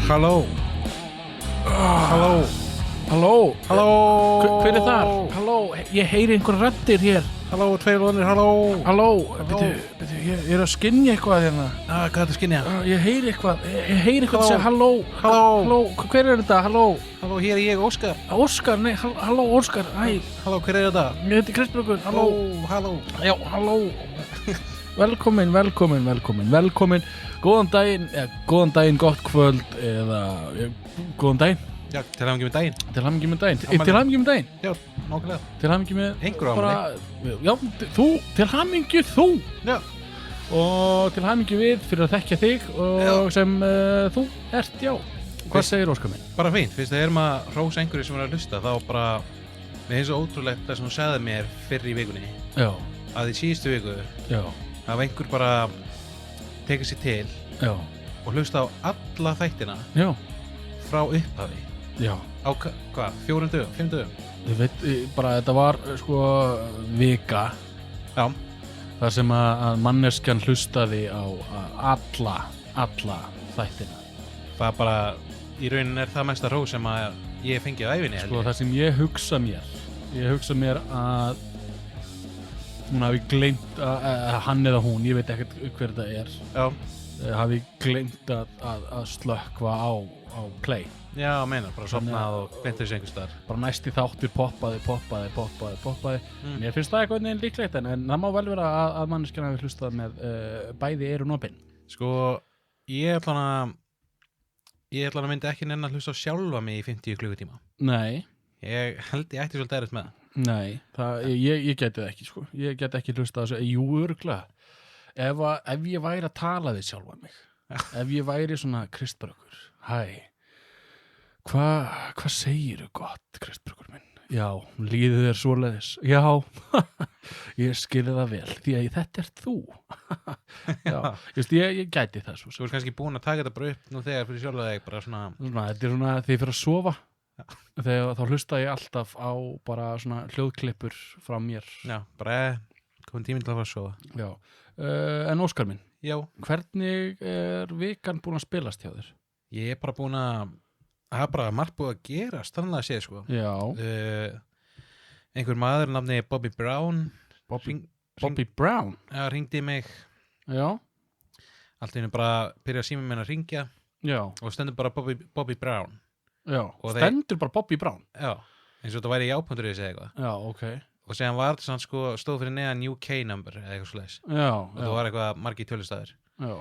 Halló. Halló. Halló. Halló. Hver þar? Halló, ég heyri einhver raddir hér. Halló, tveir vonir, halló. Halló, ég að skynja eitthvað hérna. Hvað er þetta skynja? Ég heyri eitthvað, að segja halló. Halló. Hver er þetta? Halló. Halló, hér er ég, Óskar. Óskar, nei, halló Óskar. Æ, Halló, hver er þetta? ég heiti Kristbjörgur. Halló. Halló. Já, halló. Velkomin. Góðan daginn, gott kvöld eða góðan daginn. Já, til hamingju með daginn. Til hamingju með daginn. Afmæli. Til hamingju með daginn. Já, nákvæmlega. Til hamingju með Einhver afmæli. Já, þú, til hamingju þú. Já. Og til hamingju við fyrir að þekkja þig og Já. sem þú ert, já. Hvað segir Óskar minn? Bara fínt, fyrst að erum að hrósa einhverju sem er að hlusta, þá bara, mér finnst svo ótrúlegt það sem þú sagði mér fyrr í vikunni, Já, að í síðustu viku já, hafa einhver bara tekið sér til já, og hlusta á alla þættina já, frá upphafi. já. Á hvað? 4 dögum? 5 dögum? Þú veit, bara þetta var sko vika Já. þar sem að manneskjan hlustaði á alla þættina. Það bara, í rauninni er það mesta hrós sem að ég fengi á ævinni. Sko það sem ég hugsa mér að hún hafi gleymt að hann eða hún, ég veit ekkert hver þetta er, Já. hafi gleymt að slökkva á play. Já, meina, bara sofnað og beintu þessu einhvers staðar. Bara næsti þáttur poppaði. Mér finnst það eitthvað neginn líklegt en það má vel vera að manneskjan hafi hlustað með bæði eyrun opin. Sko, ég ætla að myndi ekki nenn að hlusta á sjálfa mig í 50 klukkutíma. Nei, Ég held ég ætti svolítið erfitt með það. nei, ég geti það ekki sko. Ég geti ekki hlustað á þessu, jú örglega. Ef ég væri að tala við sjálfa mig, ef ég væri svona Kristbjörgur, hæ, hvað segirðu gott, Kristbjörgur minn? Já, líður þér svoleiðis? Já, ég skilði það vel, því að þetta er þú. Já, ég gæti það svo. Þú ert kannski búin að taka þetta bara upp nú þegar fyrir sjálfa þig, bara svona... Þetta er svona, þegar ég fyrir að sofa, þá hlusta ég alltaf á bara svona hljóðklippur frá mér. Já, bara komin tíminn til að fara að sofa. Já, en Óskar minn, Já, hvernig er vikan búin að spilast hjá þér? ég er bara búin að... Það er bara margt búið að gera, stannlega að segja, sko. Já, Einhver maður nafni Bobby Brown. Bobby Brown? Já, hringdi í mig. Já, Allt í einu bara byrja síminn minn að hringja já, og stendur bara Bobby Brown. já, Og stendur bara Bobby Brown? Já, eins og þetta væri já.is eða eitthvað. Já, ok. Og séðan var þetta sko, stóð fyrir neðan UK number eða eitthvað svoleiðis. Já, Og það var eitthvað margir tölustæður. já.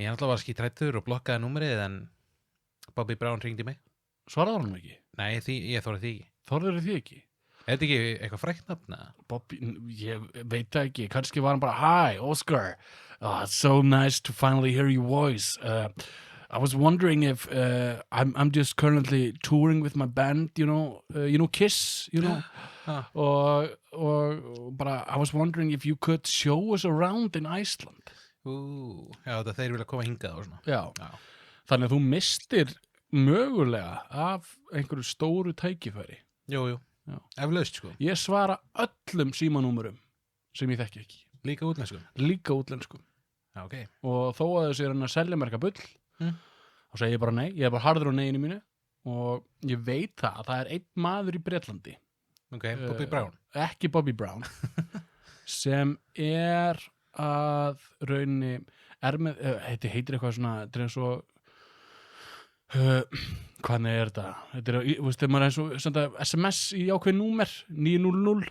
Ég alltaf var skítrættur og blokkaði númerið en Bobby Brown hringdi í mig. Svaraði hann ekki? Nei, ég þorði því ekki. Þorður þið ekki? Er þetta ekki eitthvað frækt nafn eða? Bobby, ég veit það ekki, kannski var hann bara Hi, Oscar, it's so nice to finally hear your voice. I was wondering if I'm just currently touring with my band, you know Kiss, you know, og bara I was wondering if you could show us around in Iceland. Já, þetta þeir vilja koma hingað og svona. Já, Já. þannig að þú mistir mögulega af einhverju stóru tækifæri. Jú. Já. Eflaust sko. Ég svara öllum símanúmerum sem ég þekki ekki. Líka útlenskum. Líka útlenskum. Já, ok. Og þó að þessu er hann að selja mér eitthvað bull, þá segi ég bara nei. Ég er bara harður á neyinu mínu og ég veit það að það er einn maður í Bretlandi. Ok, Bobby Brown. Ekki Bobby Brown. sem er að rauninni er með, heitir eitthvað svona, þetta er eins og hvernig er þetta? Þetta er, þú veist, þegar maður er eins og senda SMS í ákveð númer 900.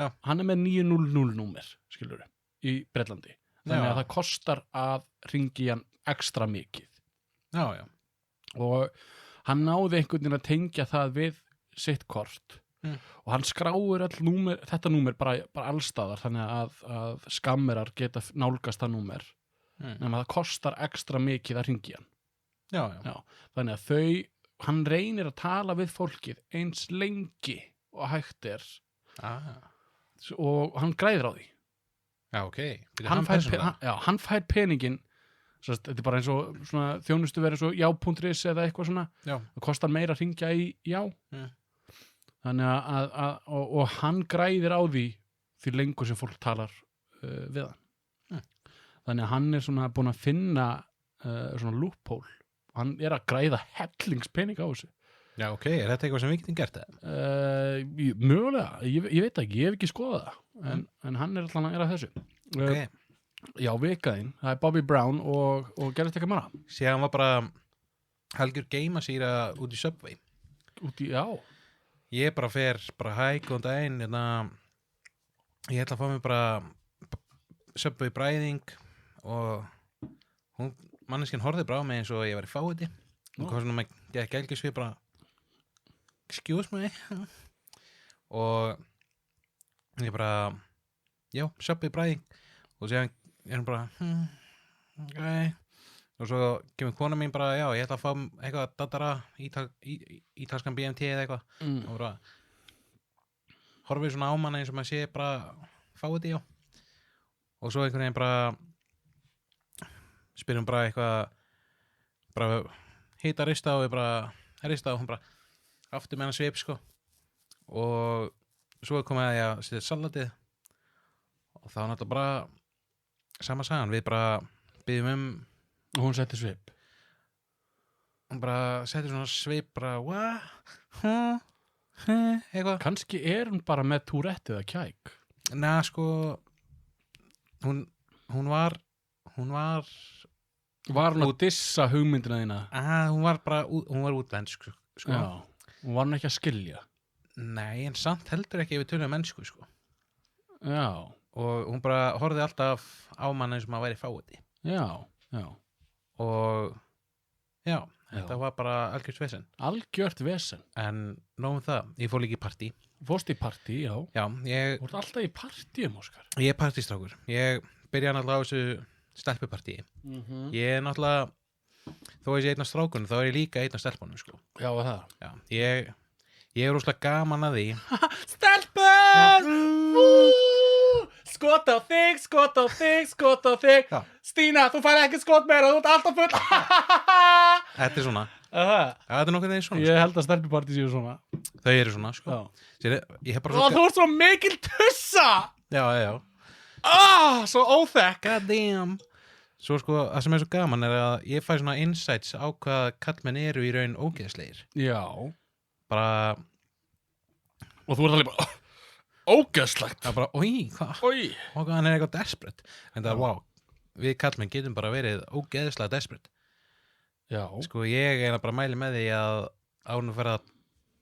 Já. Hann er með 900 númer, skilur í Bretlandi. Þannig að það kostar að ringi hann ekstra mikið. Já. Og hann náði einhvern veginn að tengja það við sitt kort. Og hann skráir þetta númer bara allstaðar, þannig að skammerar geta nálgast það númer. Nema það kostar ekstra mikið að ringi hann. Já. Þannig að hann reynir að tala við fólkið eins lengi og hægt er og hann græðir á því. Já, ok. Hann fær peningin, þetta er bara eins og svona, þjónustu verið svo já.is eða eitthvað svona. Já. Það kostar meira að ringja í já. Þannig og hann græðir á því lengur sem fólk talar við hann. Þannig að hann er svona búin að finna svona loophole hann að græða hellingspening á þessu. Já, ok, er þetta eitthvað sem við getum gert það? Mögulega, ég veit ekki, ég hef ekki skoðað það, en hann alltaf að þessu. Ok, Já, vikaðinn, það er Bobby Brown og gerðist eitthvað manna. síðan var bara halgjör geimasýra út í Subway. Já. Ég bara fer, bara hæ, góðan daginn, ég ætla að fá mig bara Subway bræðing og manneskinn horfði bara á mig eins og ég var í fáiði og hvað svona með gælgisvið bara excuse me og ég bara já, Subway bræðing og síðan er hún bara ok og svo kemur kona mín bara já, ég ætla að fá eitthvað dattara ítalskan BMT eða eitthvað og bara horfið svona á manna eins og maður sé bara fáið já og svo einhvern veginn bara spyrum bara eitthvað bara hita rista og við bara rista og hún bara aftur með hann svip sko og svo komið að ég setja salatið og þá náttúrulega bara sama sagan, við bara byggjum Og hún setti svip. hún bara setti svona svip bara eitthvað Kannski er hún bara með Tourette eða kæk. na sko hún var Var hún að dissa hugmyndina þína? hún var bara hún var útlensk sko. Já. Hún var hún ekki að skilja. Nei, en samt heldur ekki ef við tölum mennsku sko. Já. Og hún bara horfði alltaf á mann eins og maður væri fáiði Já. og já, þetta var bara algjört vesen Algjört vesen. en nóg það, ég fór líka í partí Fórst í partí, já. já, ég Þú ert alltaf í partíum, Óskar. er partistrákur ég byrjaði náttúrulega á þessu stelpupartíi ég er náttúrulega þó að ég sé einn af strákunum, þá er ég líka einn af stelpunum sko. Já, það. já, ég er rosalega gaman að því Stelpur! Skot á þig, skot á þig, skot á þig. Já. Stína, þú fær ekki skot meira, þú ert alltaf full. þetta er svona, Það. þetta er nokkuð þegar svona Ég held að stelpupartí séu svona. þau eru svona sko. Já. Sér, ég hef bara Og þú ert svo mikil tussa. já Svo óþekk. god damn svo sko, það sem er svo gaman er að ég fæ svona insights á hvað kallmenn eru í raun ógeðslegir Já. bara, Og þú ert alveg bara, ógeðslegt. það er bara, oi, hvað Oi. og hann er eitthvað desperate en það er, wow, við kallmenn getum bara verið ógeðslega desperate Já. sko, ég er bara að mæli með því að ánum fyrir að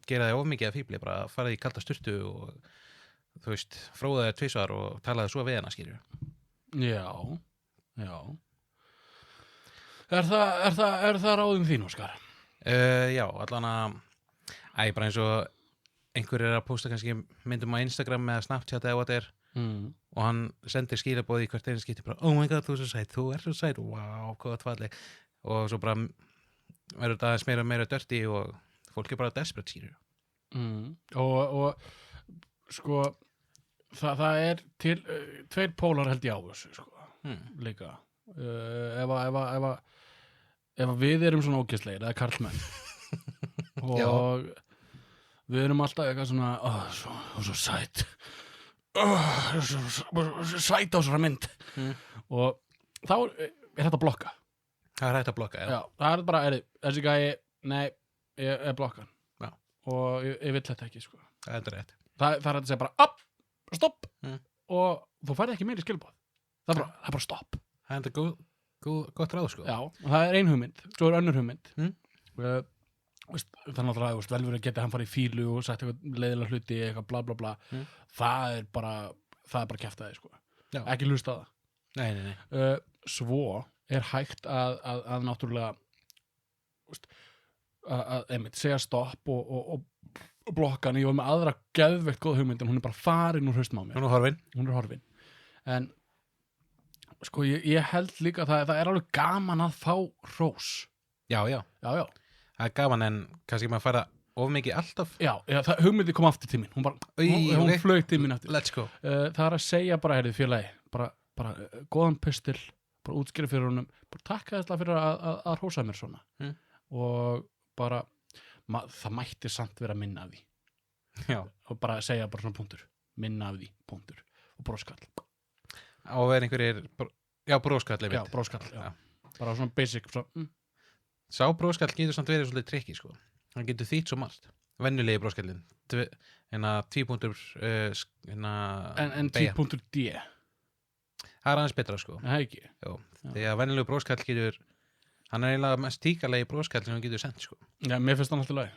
gera þig of mikið að fíbli, bara fara því í kalda sturtu og þú veist, fróða þér tvisvar og talaði svo við hana, skilju Já. Er það ráðum þín, Óskar? já, allan að bara eins og einhver er að posta kannski myndum á Instagram eða Snapchat eða what er og hann sendir skilabóð í hvert einu skipti bara, oh my god, þú er svo sæt, þú er svo sæt wow, hvað falleg og svo bara verður þetta aðeins meira og meira dirty og fólk er bara desperate, skilju Og sko það er til tveir pólar held ég á þessu sko, líka ef að við erum svona ógeðslegir eða karlmenn og við erum alltaf eitthvað svona svo sæt svo sæt á svona mynd og þá er þetta blokka. það er hægt að blokka, Já, það er bara, þessi gæi, nei, ég er blokkan. Já. Og ég vill þetta ekki, sko. það er rétt Það er að segja bara, stopp, Mm. og þú færði ekki meiri skilbóð. Það er bara stopp. það er þetta gott ráð, sko Já, og það er ein hugmynd, svo er önnur hugmynd. Þannig að vel verið að geta hann farið í fílu og sagt eitthvað leiðilega hluti, eitthvað bla bla bla. Það er bara kjaftaði, sko. Já. Ekki hlusta á það. nei Svo er hægt að náttúrulega að einmitt segja stopp og blokka hann. Ég var með aðra geðveikt góð hugmynd en hún er bara farin úr haustum á mér. Hún er horfin en sko ég held líka að það er alveg gaman að fá hrós. já, Já. það er gaman en kannski maður færa of mikið alltaf Já, hugmyndi kom aftur til mín. Hún okay. flög til mín aftur. let's go Það er að segja bara, heyrðu félagi, bara góðan pistil, bara útskýra fyrir honum, bara takka þesslega fyrir að hrósa mér svona. Og bara, það mætti samt vera minna af því. já, Og bara segja bara svona punktur. Minna af því, punktur. Og bróskall. á að vera einhverjir já, bróskall Já, bróskall, já. Bara svona basic, svo, Sá bróskall getur samt verið svolítið trikki, sko. Hann getur þýtt svo margt. Venjulegi bróskallinn. Tvípunktur, En beygja. T.D. Það er aðeins betra, sko. Það ekki. Jó. Því að venjulegu bróskall getur, hann er eiginlega mest tíkalegi bróskall sem hann getur sendt, sko. Já, mér finnst hann alltaf lagi.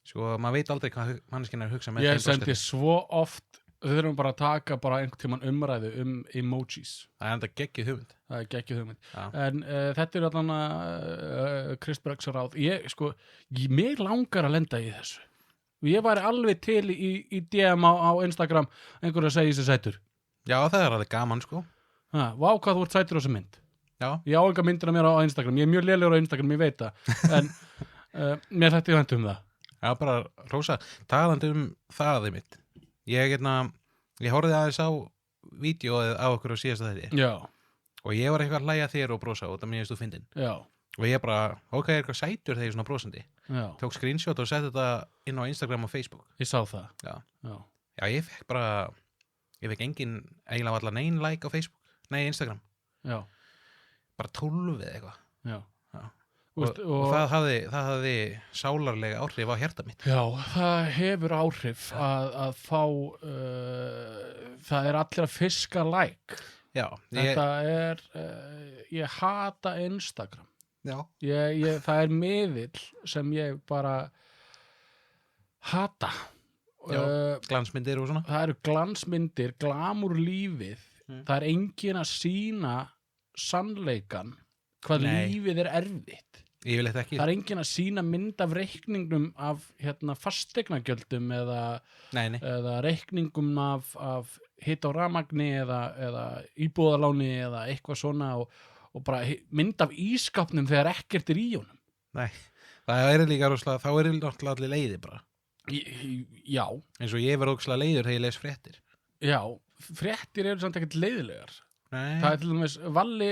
Sko, maður veit aldrei hvað manneskinn er að hugsa með Ég þeim sendi broskalli. svo oft, við þurfum bara að taka bara einhvern tímann umræðu emojis. Það er enda geggjuð hugmynd. Það er geggjum hugmynd. Já. En þetta er allan Chris Breggs ráð. Mig langar að lenda í þessu. Og ég væri alveg til í DM á Instagram einhverju að segja sér sætur. Já, það er alveg gaman, sko. Vá hvað þú ert sætur á þessu mynd. Já. Ég á enga myndina mér á Instagram. Ég er mjög lélegur á Instagram, ég veit það. En mér þetta ég vænt um það. Já, bara rósa. Talandi það mitt. Ég horfði aðeins á vídeóið á okkur á síðasta þetta. Já, Og ég var eitthvað að hlæja þér og brosa og það mér þú fyndin. já, Og ég bara, ok, er eitthvað sætur þegar ég er svona brosandi. já. Tók screenshot og setti þetta inn á Instagram og Facebook. Ég sá það. Já. Já. Já, ég fekk engin, eiginlega allar nein like á Facebook. Nei, Instagram. Já, Bara 12 eða eitthvað. já. Já. Veist, Og það hafði sálarlega áhrif á hjarta mitt. Já, það hefur áhrif að fá það er allir að fiska like. Já. Þetta er ég hata Instagram. Já. Það er miðill sem ég bara hata. Já, glansmyndir og svona. Það eru glansmyndir, glamúr lífið. Það er engin að sýna sannleikan hvað Nei. lífið er erfitt. Ég vil ekki. Það er engin að sýna mynd af reikningnum af fasteignagjöldum Nei. eða reikningum af hitt á rafmagni eða íbúðaláni eða eitthvað svona og bara mynd af ískapnum þegar ekkert er í honum. Nei. Það er líka rosalega, þá er náttúrulega allir leiði bara. Já, Eins og ég verð ókslega leiður þegar ég les fréttir. já, fréttir eru samt ekkert leiðilegar. Nei. Það er til dæmis Valli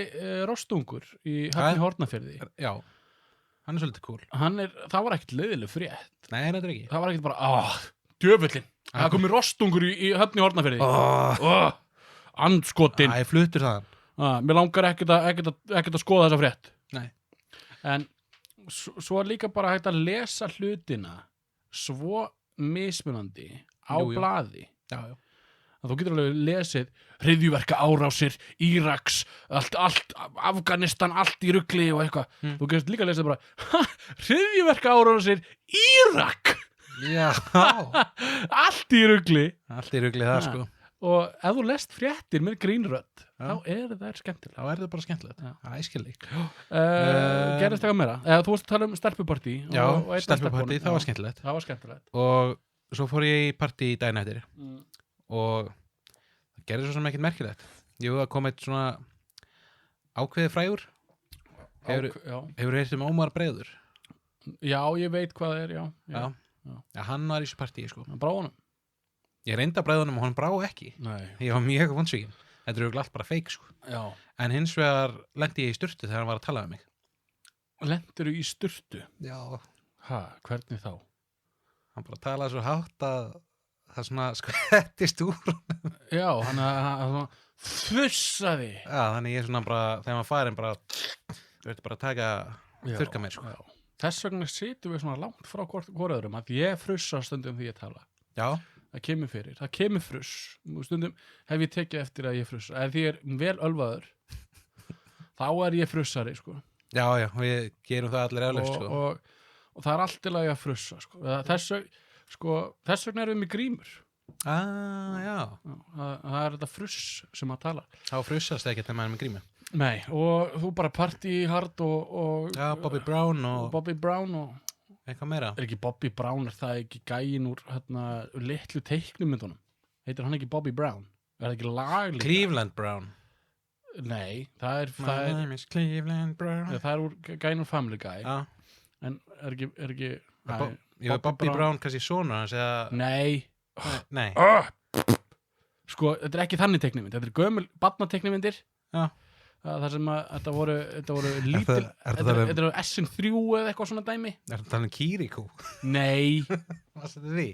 Rostungur í Höfni Hornafirði. Já. Hann er svolítið cool. Það var ekkert leiðileg frétt. Nei, þetta er ekki. Það var ekkert bara, djöfullin. Það komið Rostungur í Höfni Hornafirði. Andskotin. Æ, fluttur þaðan. Mér langar ekkert að skoða þessa frétt. Nei. En svo er líka bara hægt að lesa hlutina svo mismunandi á Jú. blaði. Já. Að þú getur alveg lesið hryðjuverka árásir, Íraks, allt, Afganistan, allt í rugli og eitthvað. Þú getur líka lesið bara, hryðjuverka árásir, Írak! Já. Allt í rugli. Allt í ruglið það, sko. Og ef þú lest fréttir með grínrödd, þá er það skemmtilega. Þá er þetta bara skemmtilegt. Já. Það er skilík. Gerðist eitthvað meira? Þú varst að tala um stelpupartí. Já, og einn af stelpupartí, stelpunum. það var Já, skemmtilegt. það var skemmtilegt. Og svo fór ég í partí í daginn eftir. Mm. Og það gerði svo sem ekkert merkilegt. Jú, það kom eitt svona ákveðið frægur. Hefur heyrt um Ómar Breiður? Já, ég veit hvað það er, já. Já, hann var í þessu partíi, sko. Brá honum? Ég reyndi að breiða honum og hann brá ekki. Nei. Ég var mjög vonsvíkin. Þetta er örugglega allt bara feik, sko. Já. En hins vegar lendi ég í sturtu þegar hann var að tala um mig. Lendirðu í sturtu? Já. Hvernig þá? Hann bara talaði svo hátt að það svona skvettist úr honum. Já, hann fussaði. Já, þannig ég svona bara, þegar maður farin bara, þú veit bara að taka, þurrka mér, sko. Já. Þess vegna situm við svona langt frá hvort öðrum að ég frussa stundum því ég tala. Já. Það kemur fruss. Stundum hef ég tekið eftir að ég frussa. Ef ég er vel ölvaður, þá er ég frussari, sko. Já, við gerum það allir eflaust, sko. Og það er allt í lagi að frussa, sko. Þess vegna erum við með grímur. Já. Það er þetta fruss sem að tala. Þá frussast ekki þegar maður er með grímu. Nei, og þú bara party hard og Já, Bobby Brown og eitthvað meira. Er ekki Bobby Brown, er það ekki gæin úr litlu teiknumyndunum? Heitir hann ekki Bobby Brown? Er það ekki lag líka? Cleveland Brown. Nei, það er My name is Cleveland Brown. það er úr gæin úr Family Guy. Já. En er ekki Ég veit Bobby Brown kannski sonur hans eða... Nei. Nei. Sko, þetta er ekki þannig teiknumynd. Þetta er gömul barnateiknumyndir. Já. Það sem að þetta voru lítil Þetta er SN3 eða eitthvað svona dæmi. Er það talað um Kirikú? Nei. Hvað setið því?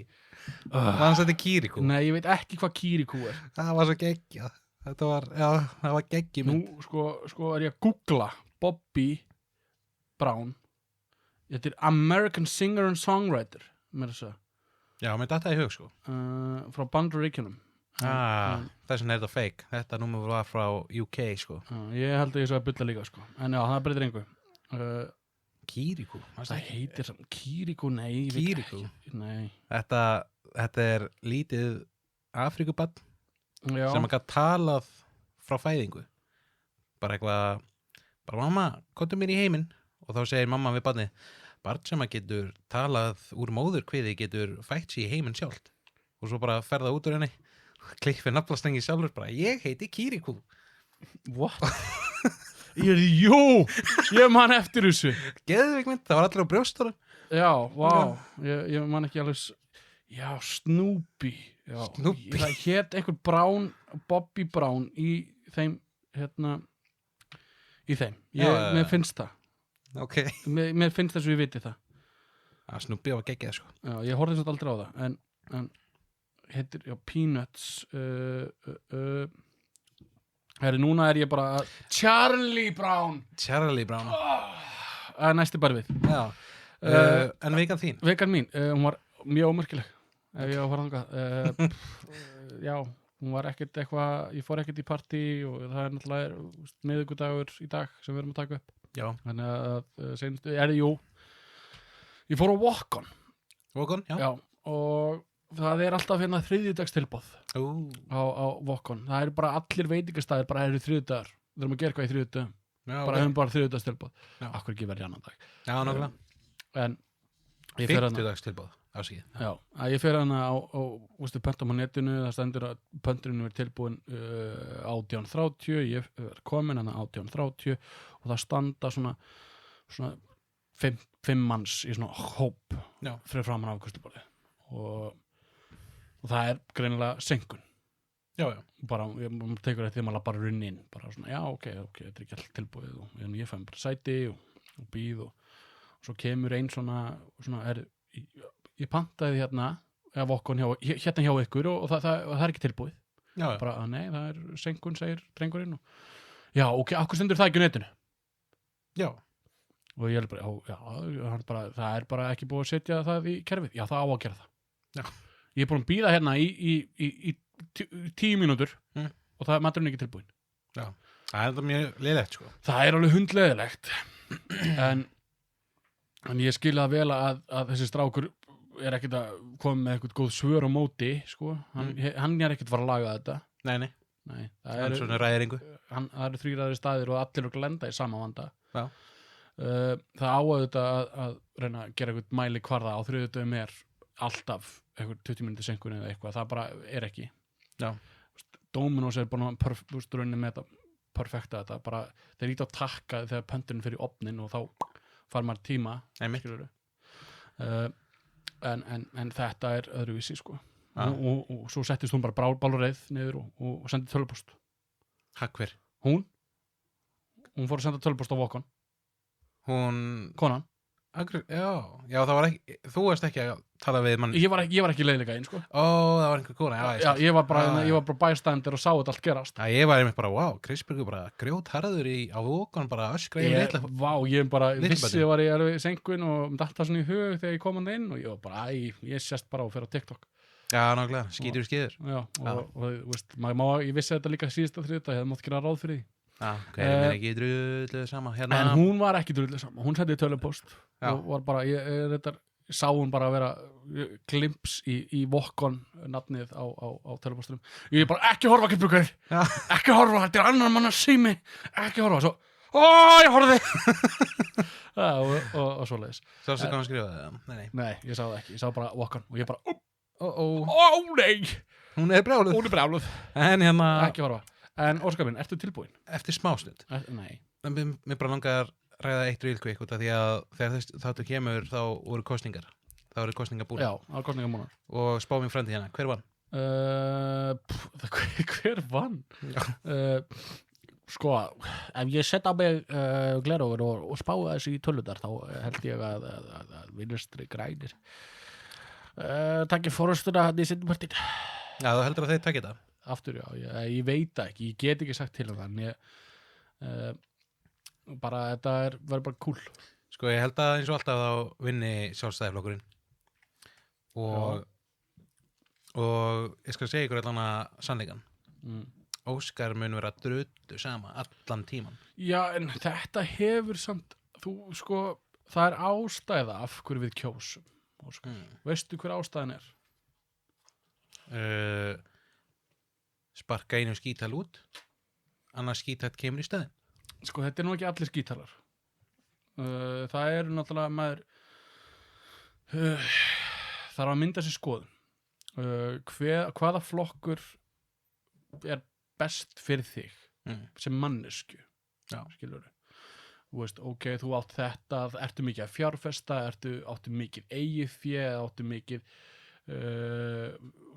Hvað setið Kirikú? Nei, ég veit ekki hvað Kirikú er. Það var svo geggjað. Það var geggjum. Nú, sko er ég að googla Bobby Brown Þetta American Singer and Songwriter mér að segja Já, mér datt það í hug sko frá Bandaríkjunum Þess vegna þetta fake Þetta númer var frá UK sko ég held að ég svo að bulla líka sko en já, það breytir engu Kirikou það heitir samt Kirikou, nei Kirikou nei Þetta er lítið Afrikubarn já. sem að gæta talað frá fæðingu bara eitthvað bara mamma, komdu mér í heiminn og þá segir mamma við barn sem að getur talað úr móðurkviði getur fætt sér í heiminn sjálft og svo bara ferða út úr henni klikkfið naflastengi sjálfur bara ég heiti Kirikou what? ég man eftir þessu geðveik mynd, það var allir á brjóstunum já, vá, ég man ekki alveg já, Snoopy já, Snoopy. það hét einhver Brown Bobby Brown í þeim í þeim mér finnst það ok mér finnst þess að ég viti það Snoopy var geggjað sko já, ég horfði þess að aldrei á það en heitir, já, Peanuts núna er ég bara Charlie Brown næsti bara við já en vegan þín vegan mín, hún var mjög ómerkileg ef ég á að fara þangað já, hún var ekkert eitthvað ég fór ekkert í partí og það er náttúrulega miðvikudagur í dag sem við erum að taka upp já, þannig að seinstu, ég fór á Walk-On já og það er alltaf hérna þriðjudagstilboð á Walk-On það eru bara allir veitingastæðir bara eru þriðjudagar við þurfum að gera eitthvað í þriðjudagum bara höfum bara þriðjudagstilboð akkur ekki verið annan dag já, nákvæmlega en ég fer hana 50 dagstilboð ásíð já, að ég fer hana á pöntum á netinu það stendur að pönturinn er tilbúin 18:30 ég er komin hana 18:30 og það standa svona 5 manns í svona hóp fyrir framan afkvæmstuborði og það er greinilega senkun já bara, ég tekur eftir því að maður bara runni inn bara svona, já, ok, þetta er ekki alltaf tilbúið og ég fæm bara sæti og býð og svo kemur einn svona ég pantaði hérna hjá ykkur og það er ekki tilbúið já. Bara, nei, það er senkun, segir drengurinn já, ok, akkur stendur það ekki á netinu já og ég er bara, það er bara ekki búið að setja það í kerfið, já, það á að gera það já. Ég er búin að bíða hérna í 10 mínútur og það er maturinn ekki tilbúin já, það er mjög leiðilegt sko það er alveg hundleiðilegt en ég skil það vel að þessi strákur er ekkert að koma með eitthvað góð svör á móti sko, hann er ekkert að fara að laga þetta nei, það eru svona ræðingu það eru 3 ræðir staðir og allir eru að lenda í sama vanda já það á að reyna að gera eitthvað mæli kvarða á þriðjudögum er alltaf eitthvað 20 mínútur senkun eða eitthvað, það bara er ekki já Dominos er bara rauninni með þetta perfekta þetta, bara þeir íta að takka þegar pönturinn fyrir opnin og þá fær maður tíma skilurðu en þetta er öðruvísi sko og svo settist hún bara bálreið niður og sendi tölvupost hver? Hún fór að senda tölvupost á Walk-On konan já, það var ekki þú varst ekki að tala við mann ég var ekki leiðilega inn sko það var einhver kona ég var bara bæstandir og sá þetta allt gerast ég var einmitt bara, Krisbergur bara grjótharður á Walk-On bara öskra ég vissi var ég alveg senkun og datt það svona í hug þegar ég kom hann inn og ég var bara, ég sést bara og fer á TikTok já, nákvæmlega, skítur skíður og ég vissi þetta líka síðasta þriðjudag, ég hefði mátt gera ráð fyrir því er ekki drulluð sama hérna. En hún var ekki drulluð sama, hún sendi tölvupost og var bara, ég sá hún bara að vera glimps í Walk-On nafnið á tölvupostunum ég bara, ekki horfa Krisbergur ekki horfa, þetta er annar manna sími ekki horfa, svo, ég horfði og svoleiðis Sástu hvað hann skrifaði? Nei, ég sá það ekki, ég sá bara Walk-On og ég bara, nei hún er brjáluð en hérna ekki horfa. En Óskar minn, ertu tilbúin? Eftir smástund Nei Mér bara langar að ræða eitt real quick út af því að þegar þáttu kemur þá voru kosningar búin Já, það var kosningar búnar og spá mér framtíð hérna, hver vann? Hver vann? Sko, ef ég set á mig gleraugun og spáði þessi í tölvudar þá held ég að Vinstri grænir takki fórustuna hann í seinnipartinn Já, þú heldur að þeir takki þetta? Aftur, já, ég veit það ekki, ég get ekki sagt til um það en bara, þetta verður bara cool Sko, ég held að eins og alltaf þá vinni sjálfstæðiflokkurinn og ég skal segja ykkur allan að sannleikan. Óskar mun vera drullu sama allan tíman. Já, en þetta hefur samt, sko, það ástæða af hverju við kjósum, Óskar. Veistu hver ástæðan er? Sparka einu skítal út, annars skítall kemur í staðinn. Sko, þetta nú ekki allir skítalar. Það eru náttúrulega maður þarf að mynda sér skoðun. Hvaða flokkur er best fyrir þig sem mannesku? Já. Skilurðu? Þú veist, ok, þú átt þetta, ertu mikið að fjárfesta, áttu mikið eigið fé, áttu mikið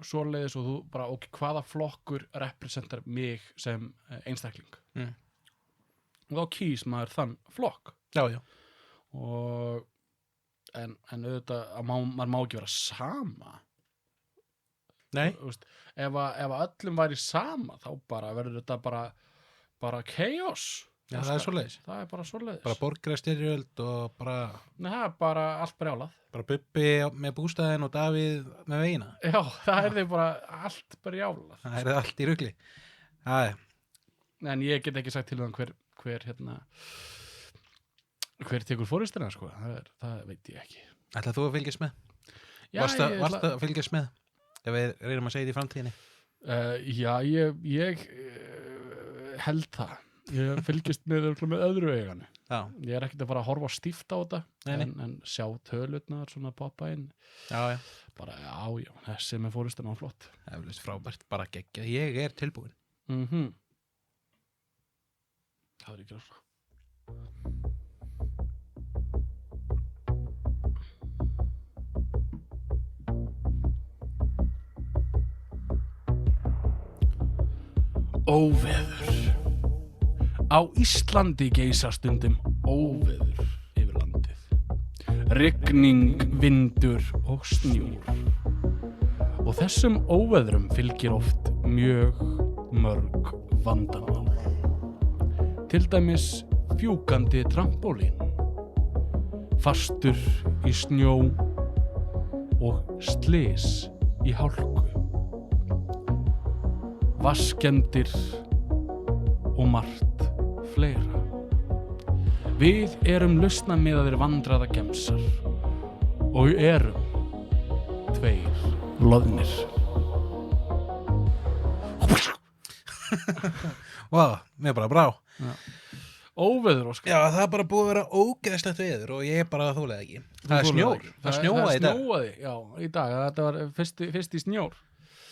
svoleiðis og þú bara, ok, hvaða flokkur representar mig sem einstakling? Og þá kýs maður þann flokk. Já. Og en auðvitað, maður má ekki vera sama. Nei. Þú veist, ef öllum væri sama, þá bara verður þetta bara chaos. Já, það er svoleiðis. Það er bara svoleiðis. Bara borgarastyrjöld og bara... Nei, það er bara allt brjálað. Bara Bubbi með bústæðin og Davíð með vegina. Já, það er þið bara allt brjálað. Það er allt í rugli. Það er. En ég get ekki sagt til þann hver tekur fórustina, sko. Það veit ég ekki. Ætlar þú að fylgjast með? Já, Varst að fylgjast með? Ef við reynum að segja þetta í framtíðinni. Já, ég held það. Ég fylgist með öðru eiganu. Já. Ég er ekkert að fara að horfa stíft á þetta. Nei. En sjá tölurnar svona poppa inn. Já. Bara, já, þessi með fórustina á flott. Það er frábært, bara geggjað. Ég er tilbúin. Það er ekki ráð. Óveður. Á Íslandi geisa stundum óveður yfir landið. Rigning, vindur og snjór. Og þessum óveðrum fylgir oft mjög mörg vandamál. Til dæmis fjúkandi trampólín, fastur í snjó og slys í hálku. Vaskjendir og margt fleira. Við erum lausnamiðaðir vandræðagemsar og erum 2 loðnir. Vá, mér bara brá. Óveður, Óskar. Já, það er bara búið að vera ógeðslegt veður og ég bara þólega ekki. Það er snjór. Það snjóaði í dag. Það snjóaði, já, í dag. Þetta var fyrst í snjór.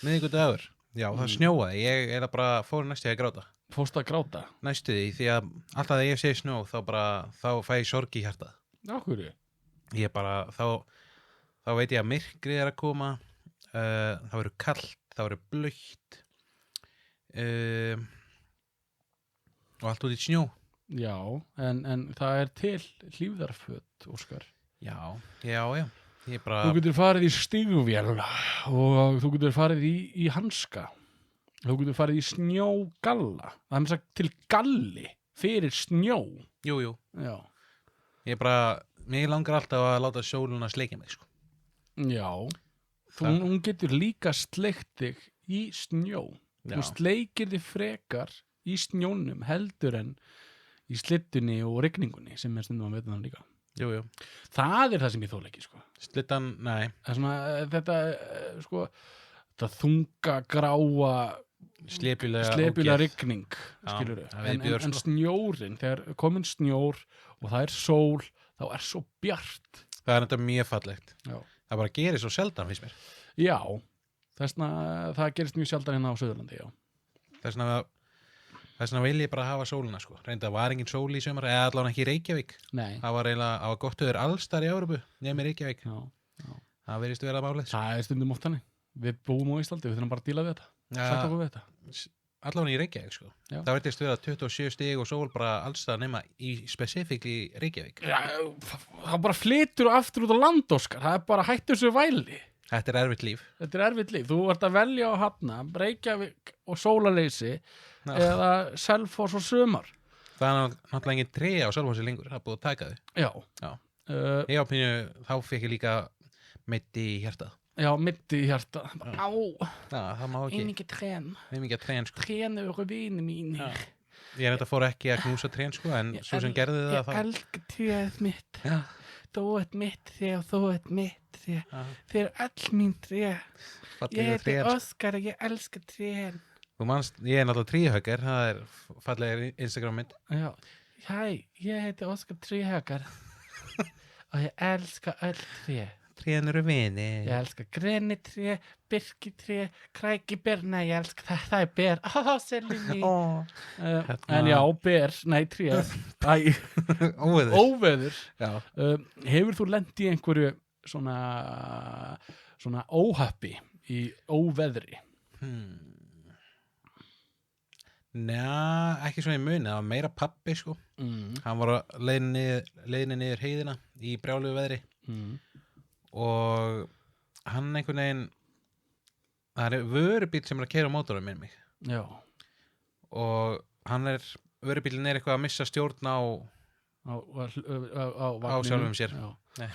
Miðvikudagur. Já, það snjóaði. Ég er bara fór næstu að gráta. Fórstu að gráta? Næstu því að alltaf þegar ég sé snjó þá fæ ég sorg í hjartað. Já, hverju? Ég bara, þá veit ég að myrkrið er að koma, það verður kalt, það verður blautt og allt út í snjó. Já, en það er til hlífðarföt, Óskar. Já. Ég bara... Þú getur farið í stígvél og þú getur farið í hanska. Þú getur farið í snjógalla. Það er sagt til galli fyrir snjó. Jú. Já. Mér langar alltaf að láta sóluna sleikja mig, sko. Já. Hún getur líka sleikt þig í snjó. Já. Þú sleikir þig frekar í snjónum heldur en í slittunni og rigningunni sem er stundum að veit það líka. Jú. Það er það sem ég þóla ekki, sko. Slittan, nei. Það er svona, þetta, sko, þetta þunga, gráa, slepjulega rigning, skilurðu. En snjórin, þegar komin snjór og það er sól, þá er svo bjart. Það er þetta mjög fallegt. Já. Það bara gerir svo sjaldan, finnst mér. Já, það gerist mjög sjaldan hérna á Suðurlandi, já. Þess vegna vil ég bara hafa sólina, sko. Reynda var engin sól í sumar, eða allavega ekki í Reykjavík. Nei. Það var gott öður allstar í Evrópu, nefnir Reykjavík. Já. Það virðist vera málið. Það er stundum oft þannig. Við búum á Íslandi, við þurfum bara að díla við þetta. Sætt okkur við þetta. Allavega í Reykjavík, sko. Já. Það virðist vera 27 stig og sól bara allstar nema í spesifík í Reykjavík. Já, það bara flytur aftur út á land, Óskar. Það er bara hættu þessu væli. Þetta er erfitt líf. Þetta er erfitt líf. Þú ert að velja á Hafna, Reykjavík og sólarleysi eða Selfoss og sumar. Það er náttúrulega engin tré á Selfossi lengur, það er búið að taka þau. Já. Já. Uh, Ég á pínu, þá fekk ég líka meitt í hjartað. já, mitt í hjarta. Á, Það má ekki, einnig trén. ekki að trén, sko. Trén eru vini mín. Já. Ég þetta fór ekki að knúsa trén, sko, en svo sem gerði það Ég elska tréð mitt. Já. Þú ert mitt tré og þú ert mitt tré. Já. Þið eru öll mín tré. Fallegu Ég heiti trén. Óskar og ég elska trén. Þú manst, ég er náttúrulega tríhöggar, það er fallegir Instagram-mynd. Já. Hæ, ég heiti Óskar Tríhögar. Og ég elska öll tré. Trén eru vini. Ég elska grenitré, birkitré, krækiber, nei, ég elska það, það er ber. Selli mín. En já, ber, nei, tré. Æ, Óveður. óveður. Já. Hefur þú lent í einhverju svona óhappi í óveðri? Njá, ekki svona í muni, það var meira pappi, sko. Hann var á leiðinni niður heiðina í brjálugu veðri. Og hann einhvern veginn, það er vörubíl sem er að keyra á mótorum með mig. Já. Og vörubílinn er eitthvað að missa stjórn á Vagninum. sjálfum sér. Já. Nei.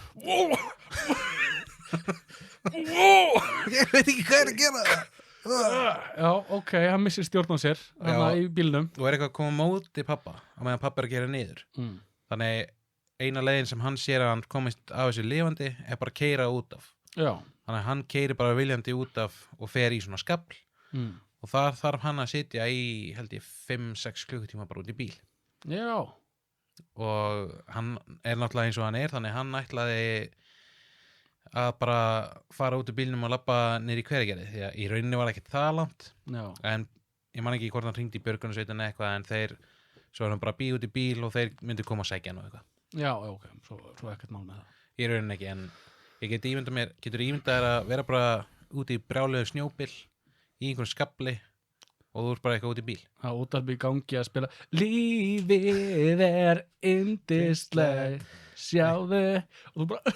Ég veit ekki hvað er að gera það. Já, ok, hann missir stjórn á sér hana í bílnum. Og er eitthvað að koma á móti pappa á meðan pappa er að gera niður. Þannig eina leiðin sem hann sér að hann komist af þessu lifandi er bara að keyra út af. Já. Þannig að hann keyrir bara viljandi út af og fer í svona skafl. Og þar þarf hann að sitja í, held ég, 5-6 klukkutíma bara út í bíl. Já. Og hann er náttúrulega eins og hann er, þannig hann ætlaði að bara fara út úr bílnum og labba niður í Hveragerði, því að í rauninni var ekkert það langt. Já. En ég man ekki hvort hann hringdi í björgunarsveitina eitthvað, en svo er hann bara að bíða út í bíl og þeir myndu koma að sækja hann og eitthvað. Já, ok, svo ekkert mál með það. Í rauninni ekki, en ég getur ímyndað þér að vera bara út í brjálugu snjóbil í einhverjum skafli og þú ert bara eitthvað út í bíl. Það útarpi í gangi að spila Lífið er yndisleg, sjáðu, og þú bara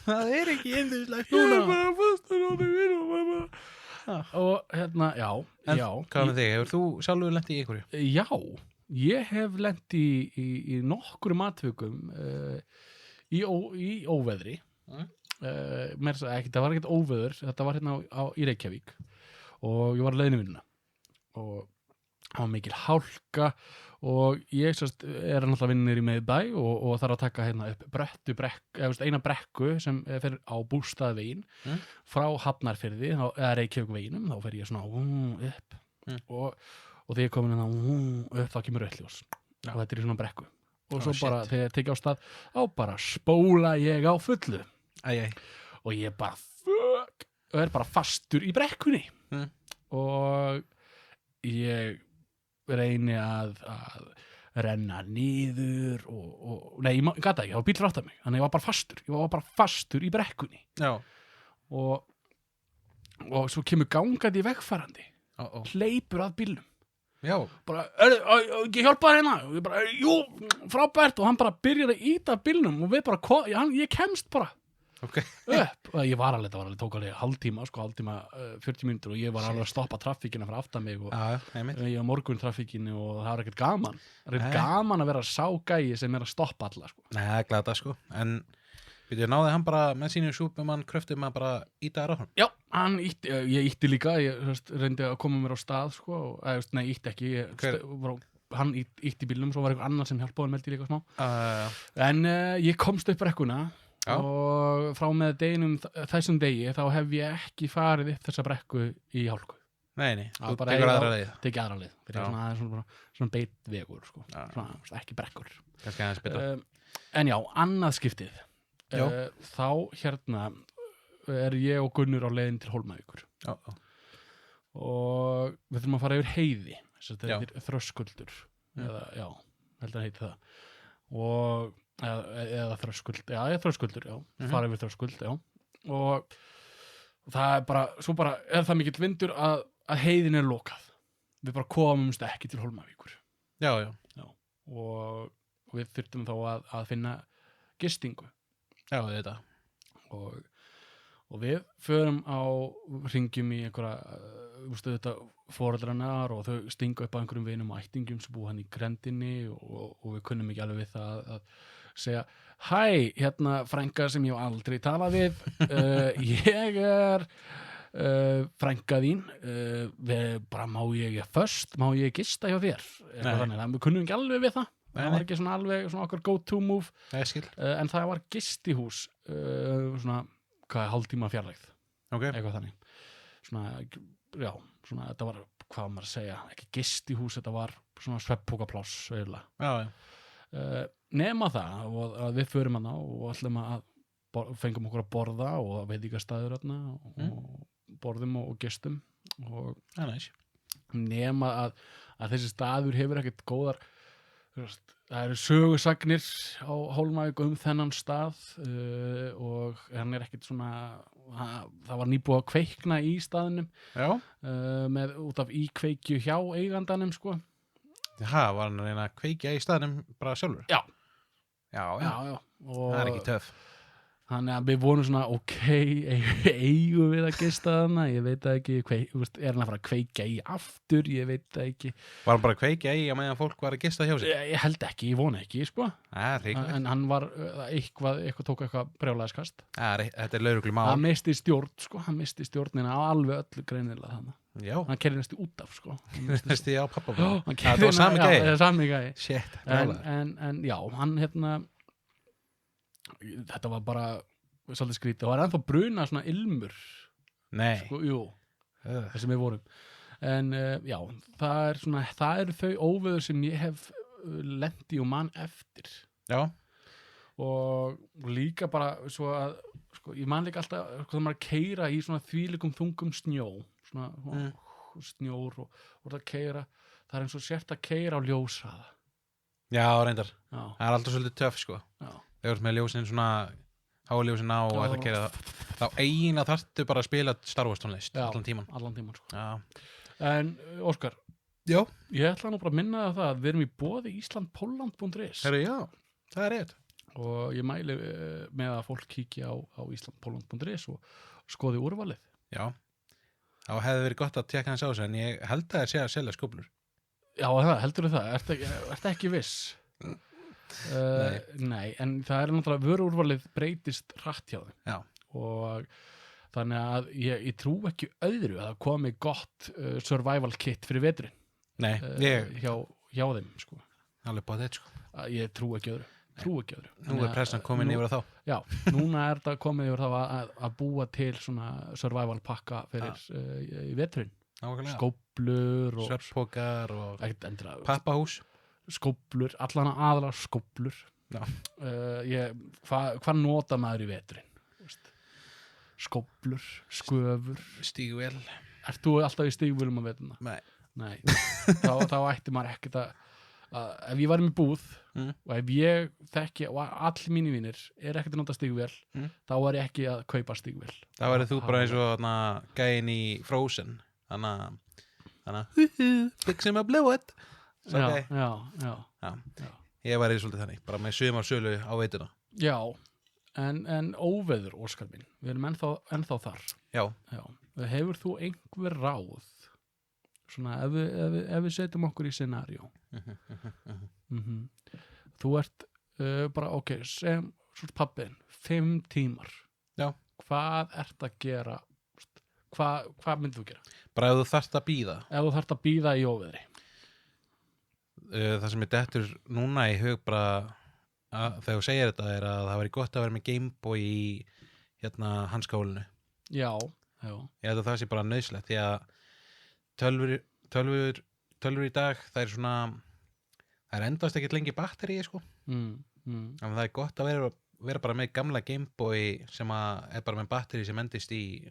Það er ekki yndislegt Ég er bara fastur á því vinum. Og hérna, já. Hvað með þig, hefur þú sjálfur lent í einhverju? Já, ég hef lent í nokkrum atvikum í óveðri. Það var ekkert óveður, þetta var hérna í Reykjavík og ég var að leiðinu vinnuna og það var mikil hálka og ég er náttúrulega vinnir í miðbæ og þarf að taka hérna upp eina brekku sem fer á Bústaðaveginn frá Hafnarfirði eða Reykjavíkveginum, þá fer ég svona upp og þegar ég komin hérna upp þá kemur rauðljós og þetta er í svona brekku og svo bara þegar ég tekið á stað þá bara spóla ég á fullu og ég bara og er bara fastur í brekkunni og ég reyni að renna niður nei, ég gata ekki, það var bíl fyrir aftan mig þannig ég var bara fastur í brekkunni. Já. Og svo kemur gangandi vegfarandi hleypur að bílnum. Já. Bara, ég hjálpa þér hérna og ég bara, jú, frábært og hann bara byrjar að íta bílnum og við bara, ég kemst bara upp og ég var alveg, tók alveg hálftíma 40 mínútur og ég var alveg að stoppa traffíkina fyrir aftan mig og ég var morgun traffíkinu og það var ekkert gaman gaman að vera sá gæi sem er að stoppa alla sko. Nei, það er glata sko en náði hann bara með sínu súpumann kröftum að bara íta þér á hann? Já, ég ítti líka ég reyndi að koma mér á stað sko, nei, ítti ekki hann ítti bílnum, svo var eitthvað annar sem hjálpaði meldi líka smá en ég komst upp brekkuna og frá með deginum þessum degi þá hef ég ekki farið upp þessa brekku í hálku. Nei, þú tekur aðra leið. Tekið aðra leið, fyrir svona beitvegur sko, svona ekki brekkur. Kannski aðeins betra. En já, annað skiptið þá hérna er ég og Gunnur á leiðin til Hólmavíkur og við þurfum að fara yfir heiði þetta er Þröskuldur eða, held að heiti það og eða Þröskuld, Þröskuldur, fara yfir Þröskuld, og það er bara, svo bara er það mikill vindur að heiðin er lokað, við bara komumst ekki til Hólmavíkur. Já. Og við þurftum þá að finna gistingu. Já, þetta. Og og við förum hringjum í einhverja þetta foreldrarnar og þau stinga upp á einhverjum vinum og ættingjum sem búa hann í grendinni og við kunnum ekki alveg við það að segja, hæ, hérna frænka sem ég hef aldrei talað við ég frænka þín má ég gista hjá þér þannig að við kunnum ekki alveg við það það var ekki svona alveg svona okkar go-to move en það var gistihús svona, hálftíma fjarlægð eitthvað þannig svona, þetta var, hvað maður að segja ekki gistihús, þetta var svona svefnpokapláss nema það og að við förum hana og ætlum að fengum okkur að borða og veitingastæður og borðum og gistum og nema að þessi staður hefur ekkert góðar það eru sögusagnir á Hólmavík þennan stað og hann ekkert svona það var nýbúið að kveikna í staðnum út af íkveikju hjá eigandanum sko. Var hann að reyna að kveikja í staðnum bara sjálfur? Já. Það ekki töff. Þannig að við vorum svona, eigum við að gista þarna, ég veit það ekki, er hann að fara að kveikja í aftur, ég veit það ekki. Var hann bara að kveikja í að meðan fólk var að gista hjá sig? Ég held ekki, ég vona ekki, sko. En hann var, eitthvað tók eitthvað brjálæðiskast. Þetta lögreglu mál. Hann misti stjórn, sko, hann misti stjórnina á alveg öllu greinilega þarna. Já. Hann kerði næstu út af, sko. Næstu á pappa. Það var sami gæi. Shit, en já, hann þetta var bara svolítið skrítið og það var ennþá bruna svona ilmur sko, það sem við vorum en já, það eru þau óveður sem ég hef lent í og mann eftir og líka bara svo að sko, ég man líka alltaf þegar maður keyra í svona þvílíkum þungum snjó svona snjór og það keyra það eins og sért að keyra á ljóshraða reyndar, það alltaf svolítið töff sko þegar með ljósin svona háljósin á og ætla að keyra það þá eiginlega þarftu bara að spila Star Wars tónlist allan tíman sko. En Óskar ég ætla nú bara að minna það að við erum í boði islandpoland.is það er rétt og ég mæli með að fólk kíkja á islandpoland.is og skoði úrvalið þá hefði verið gott að tekka hans á sig en ég held að það sé að selja skóflur heldur það, ertu ekki viss? Nei, en það er náttúrulega vöruúrvalið breytist hratt hjá þeim og þannig að ég trú ekki öðru að það komi gott survival kit fyrir veturinn hjá þeim sko. Alveg báð þetta sko. Ég trú ekki öðru Nú er pressan komin yfir þá núna er þetta komið yfir þá að búa til svona survival pakka fyrir í veturinn skóflur og svefnpokar og pappahús skóflur, allan aðalega skóflur hvað nota maður í veturinn? Skóflur, sköfur stígvél Ert þú alltaf í stígvélum á veturna? Nei. þá ætti maður ekkert að ef ég var með búð og ef ég þekki og allir mínir vinir ekkert að nota stígvél þá var ég ekki að kaupa stígvél þá verður þú bara eins og gæinn í Frozen þannig fixum að blow it ég var í svolítið þannig bara með sumarsölu á veituna en óveður Óskar minn við erum ennþá þar hefur þú einhver ráð svona ef við setjum okkur í scenario þú ert bara sem svona pappin 5 tímar hvað ert að gera hvað myndir þú gera? Bara ef þú þarft að bíða í óveðri það sem ég dettur núna í hug bara þegar þú segir þetta er að það væri gott að vera með Gameboy í hanskahólinu ég held að það sé bara nauðsynlegt því að tölvur í dag það er svona það er endast ekkert lengi batteríi sko en það er gott að vera bara með gamla Gameboy sem er bara með batterí sem endist í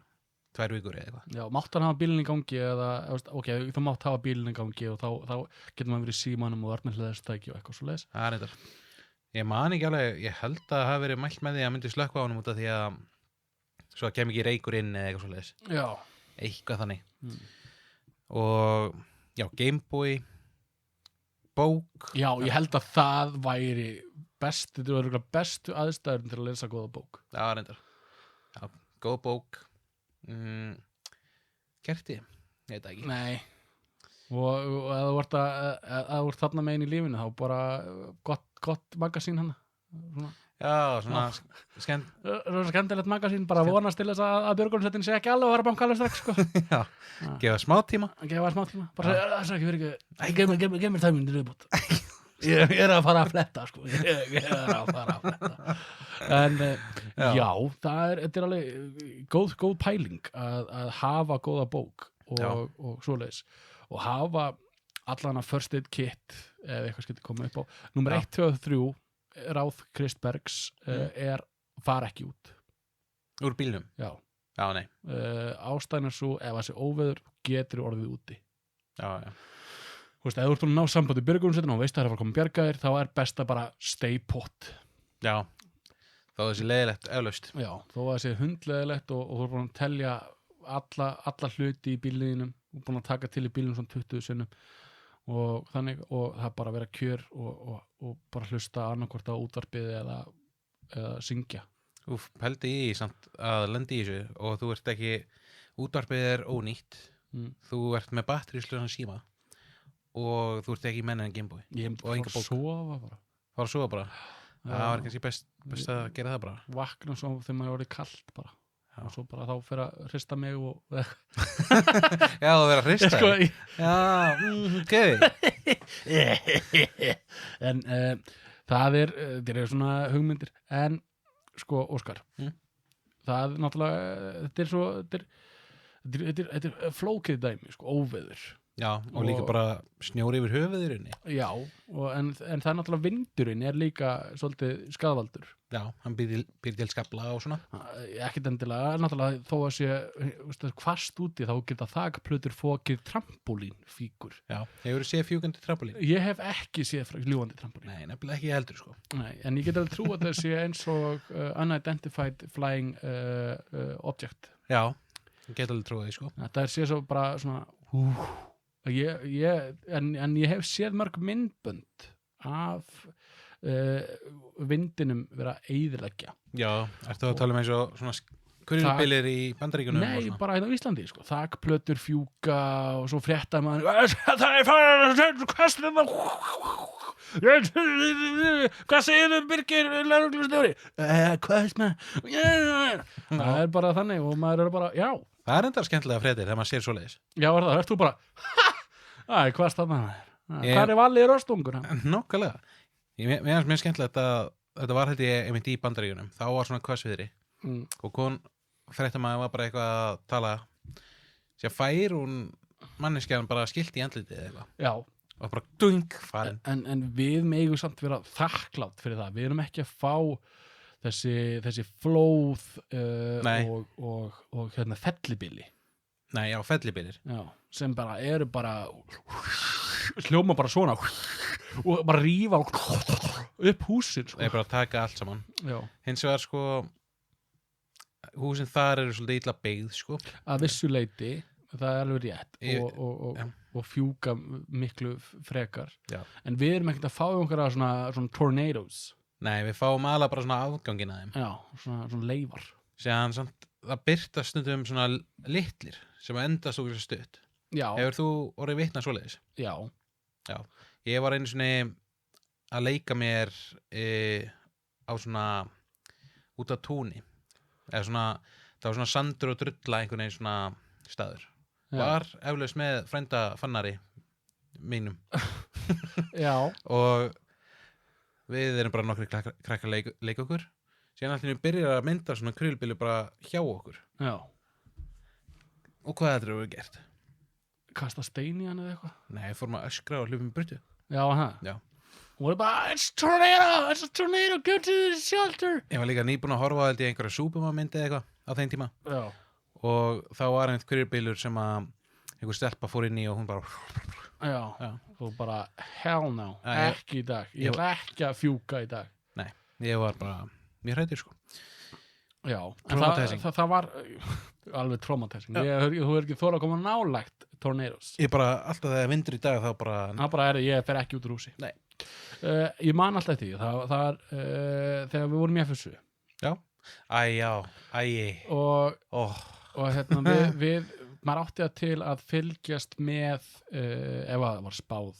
2 vikur eða eitthvað mátt hann hafa bílinn í gangi eða þú mátt hafa bílinn í gangi og þá getur maður verið í símanum og verið með hliðarstæki og eitthvað svo leiðis það er þetta ég man ekki alveg, ég held að það hafi verið mælt með því að myndi slökkva á honum út af því að svo kem ekki reykur inn eða eitthvað svo leiðis eitthvað þannig og Gameboy bók ég held að það væri bestu aðstæður til að lesa góða bók reyndar góð bók kerti, ég veit það ekki Nei. Og ef þú ert þarna með inn í lífinu, þá bara gott magasín hana. Svona. Já, svona skemmtilegt magasín, bara vonast til þess að Björgunsveitin sé ekki alveg að fara að banka alveg strax, sko. Já, gefa smá tíma Bara það er ekki verið ekki, gef mér tæminn til viðbútt. Ég að fara að fletta, sko. Ég að fara að fletta. En já, þetta er alveg góð pæling að hafa góða bók og svoleiðis. Og hafa allan að first aid kit ef eitthvað skyldi koma upp á. Númer 1, 2 og 3 ráð Kristbergs fara ekki út úr bílnum? Já, nei ástæðan er svo ef þessi óveður getur orðið úti Já Þú veist, ef þú ert búin að ná sambandi Björgunsveitin og veist að það er að fara að koma bjargaðir þá er best að bara stay put Já, þá er þessi leiðilegt eflaust Já, þó að þessi hundleiðilegt og þú er búin að telja alla hluti í bílniðinum og búin að taka til í bílnum svona 20 sinnum og þannig, og það bara vera kjör og bara hlusta annarkvort á útvarpið eða syngja. Pældi í samt að lendi í þessu og þú ert ekki, útvarpið ónýtt þú ert með batteríslausan síma og þú ert ekki menn en Gameboy Ég fór að sofa bara. Fór að sofa bara? Það var kannski best að gera það bara. Vakna svo þegar maður er orðið kalt bara. Og svo bara þá fyrir að hrista mig og Já, þú verður að hrista sko, En það er svona hugmyndir en sko, Óskar það er náttúrulega þetta er flókið dæmi sko, óveður Já, og líka bara snjóri yfir höfuðurinni Já, en það er náttúrulega vindurinn er líka svolítið skaðvaldur Já, hann býr til skafla og svona Ekkert endilega, náttúrulega þó að sé hvasst úti þá geta þakplötur fokið trampolínfíkur Já, hefur þú séð fjúkandi trampolín? Ég hef ekki séð ljúgandi trampolín Nei, nefnilega ekki heldur sko Nei, en ég get alveg trú að það sé eins og unidentified flying object Já, ég get alveg trú að því sko Þetta sé svo bara svona en ég hef séð mörg myndbönd af vindinum vera að eyðileggja Já, ertu að tala um eins og svona kurlbilir í Bandaríkjunum? Nei, bara hérna á Íslandi sko. Þakplötur fjúka og svo frétta maður það er farið hvað segir þau Birgir lögreglustjóri hvað það er bara þannig og maður er bara, já Það er endar skemmtilega fréttir þegar maður sér svoleiðis Já, ert þú bara hvað stannar hvað er valið í röstungur? Nákvæmlega Mér finnst mjög skemmtilegt að þetta var held ég einmitt í Bandaríkjunum þá var svona hvassviðri og fréttamaður var bara eitthvað að tala sér fær hún manneskjan bara skilt í andlitið eða eitthvað Já og bara dung farin en við megum samt vera þakklátt fyrir það við erum ekki að fá þessi flóð og hérna fellibili Nei, já, fellibilir Já, sem bara eru bara hljóma bara svona og bara rífa upp húsin sko. Það er bara að taka allt saman Já. Hins vegar sko húsin þar eru svolítið illa byggð sko Að vissu leyti, það er alveg rétt og fjúka miklu frekar Já. En við erum ekkert að fá einhverja svona tornadoes Nei, við fáum alveg bara svona afgangin að þeim Já, svona leifar Sér samt, það byrtast stundum svona litlir sem endast okkur stutt Já, Hefur þú orðið vitna svoleiðis? já Ég var einu svona að leika mér á svona út á túni eða svona, það var svona sandur og drulla einhvern veginn svona staður var eflaust með frænda fannari mínum Já og við erum bara nokkri krakkar leika okkur síðan allir byrjar að mynda svona krulbilu bara hjá okkur Já og hvað þetta eru gert? Kasta stein í hann eða eitthvað? Nei, fórum að öskra og hlupum burtu Já, það Já og voru bara, it's a tornado, go to the shelter Ég var líka nýbúin að horfa á held ég einhverja súpumamyndi eða eitthvað á þeim tíma Já og þá var einhvern krulbilur sem að einhver stelpa fór inn í og hún bara Já. Og bara, hell no, Já, ekki í dag Ég ætla ekki að fjúka í dag Nei, ég var bara mjög hræddur sko Já, Traumatizing. en það var alveg traumatizing Þú er ekki þóra að koma nálægt tornadoes Ég bara, alltaf þegar vindur í dag þá bara Það bara ég fer ekki út úr húsi Nei Ég man alltaf því það er þegar við vorum í FSU Já já, og ó, maður átti það til að fylgjast með ef að það var spáð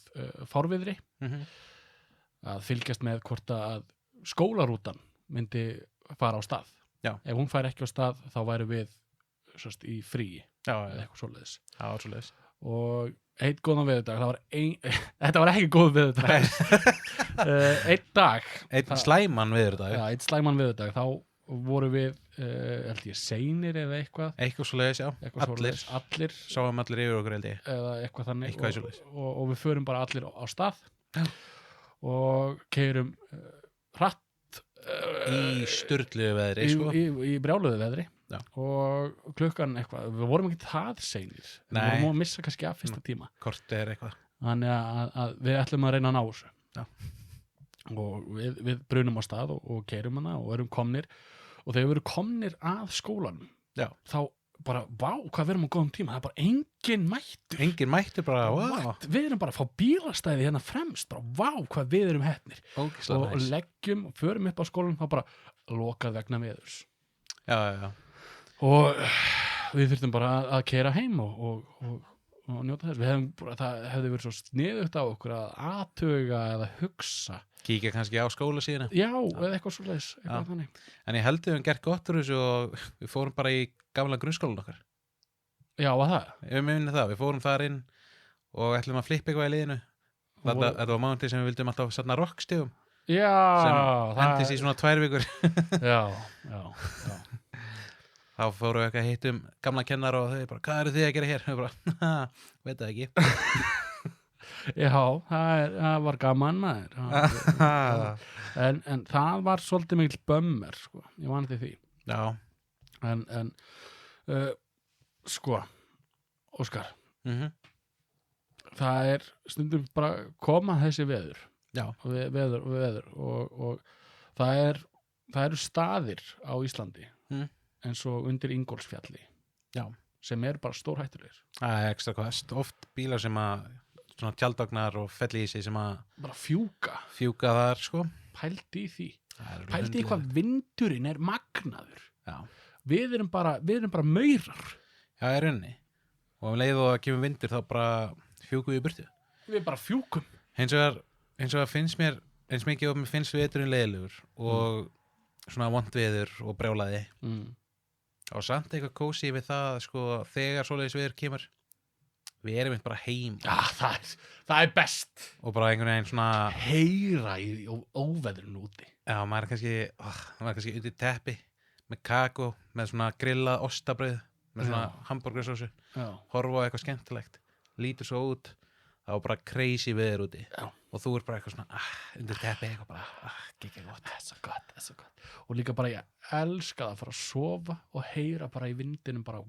fárviðri, að fylgjast með hvort að skólarútan myndi fara á stað. Já. Ef hún fær ekki á stað þá væri við sérst, í fríi já, eða eitthvað svoleiðis. já, svoleiðis. Og einn góðan veðurdag, þetta var ekki góð veðurdag. Einn dag. Einn slæman viður Já, einn slæman veðurdag, þá voru við, held ég, seinir eða eitthvað. Eitthvað svoleiðis, já. Allir. Sáum allir yfir okkur, held ég. Eða eitthvað þannig. Eitthvað svoleiðis. Og við förum bara allir á stað. Já. Og keyrum hratt. Í sturluðu veðri, sko. Í brjáluðu veðri. Já. Og klukkan eitthvað, við vorum ekki það seinir. Nei. Við vorum að missa kannski af fyrsta tíma. Kort er eitthvað. Þannig að við ætlum að reyna að ná þessu. Já. Og við brunum á stað og keyrum hana og erum komnir. Og þegar við erum komnir að skólanum, Já. þá bara, vá, hvað við erum á góðum tíma. Það er bara engin mættur. Engin mættur bara, vá. Við erum bara að fá bílastæði hérna fremst. Bara, vá, hvað við erum heppnir. Ógeðslega Og næs. leggjum og förum upp á skólanum, þá bara lokað vegna veðurs. Já. Og við þurftum bara að keyra heim og njóta þess. Það hefði verið svo sniðugt á okkur að athuga eða hugsa. Kíkja kannski á skólasíðuna. Já, eða eitthvað svoleiðis, eitthvað þannig. En ég held við höfum gert gott úr þessu og við fórum bara í gamla grunnskólan okkar. Já, að það? Við minnum það, við fórum þar inn og ætlum að flippa eitthvað í liðinu. Þetta var mánuði sem við vildum alltaf satna rockstígum. Já, sem hendist í svona 2 vikur. Já. Þá fórum við eitthvað að hittum gamla kennar og þau bara, hvað eru þið að gera hér? Við bara, veit það ekki. Já, það var gaman maður. En það var svolítið mikil bömmur, sko. Ég vani til því. Já. En sko, Óskar, það er stundum bara koma þessi veður. Já. Veður og það eru staðir á Íslandi eins og undir Ingólfsfjalli. Já. Sem er bara stórhættulegir. Það er ekstra kvast. Oft bílar sem að svona tjaldvagnar og fellísi sem að bara fjúka þar, sko. Pældi í því. Pældi í hvað vindurinn er magnaður. Já. Við erum bara maurar. Já, í rauninni. Og um leið og að kemur vindur þá bara fjúkum við í burtu. Við bara fjúkum. Hins vegar finnst mér eins mikið og mér finnst veturinn leiðilegur og svona vont veður og brjálaði. Og samt eitthvað kósí við það, sko, þegar svoleiðis veður kemur, við erum bara heim. Já, það er best. Og bara einhvern veginn svona heyra í óveðrinu úti. Já, maður er kannski undir teppi með kakó, með svona grillað ostabrauð, með svona hamborgarsósu, horfa á eitthvað skemmtilegt, lítur svo út, það var bara crazy veður úti. Já. Og þú er bara eitthvað svona undir teppi eitthvað bara, ekki gott. Það er svo gott. Og líka bara ég elska það að fara að sofa og heyra bara í vindinum bara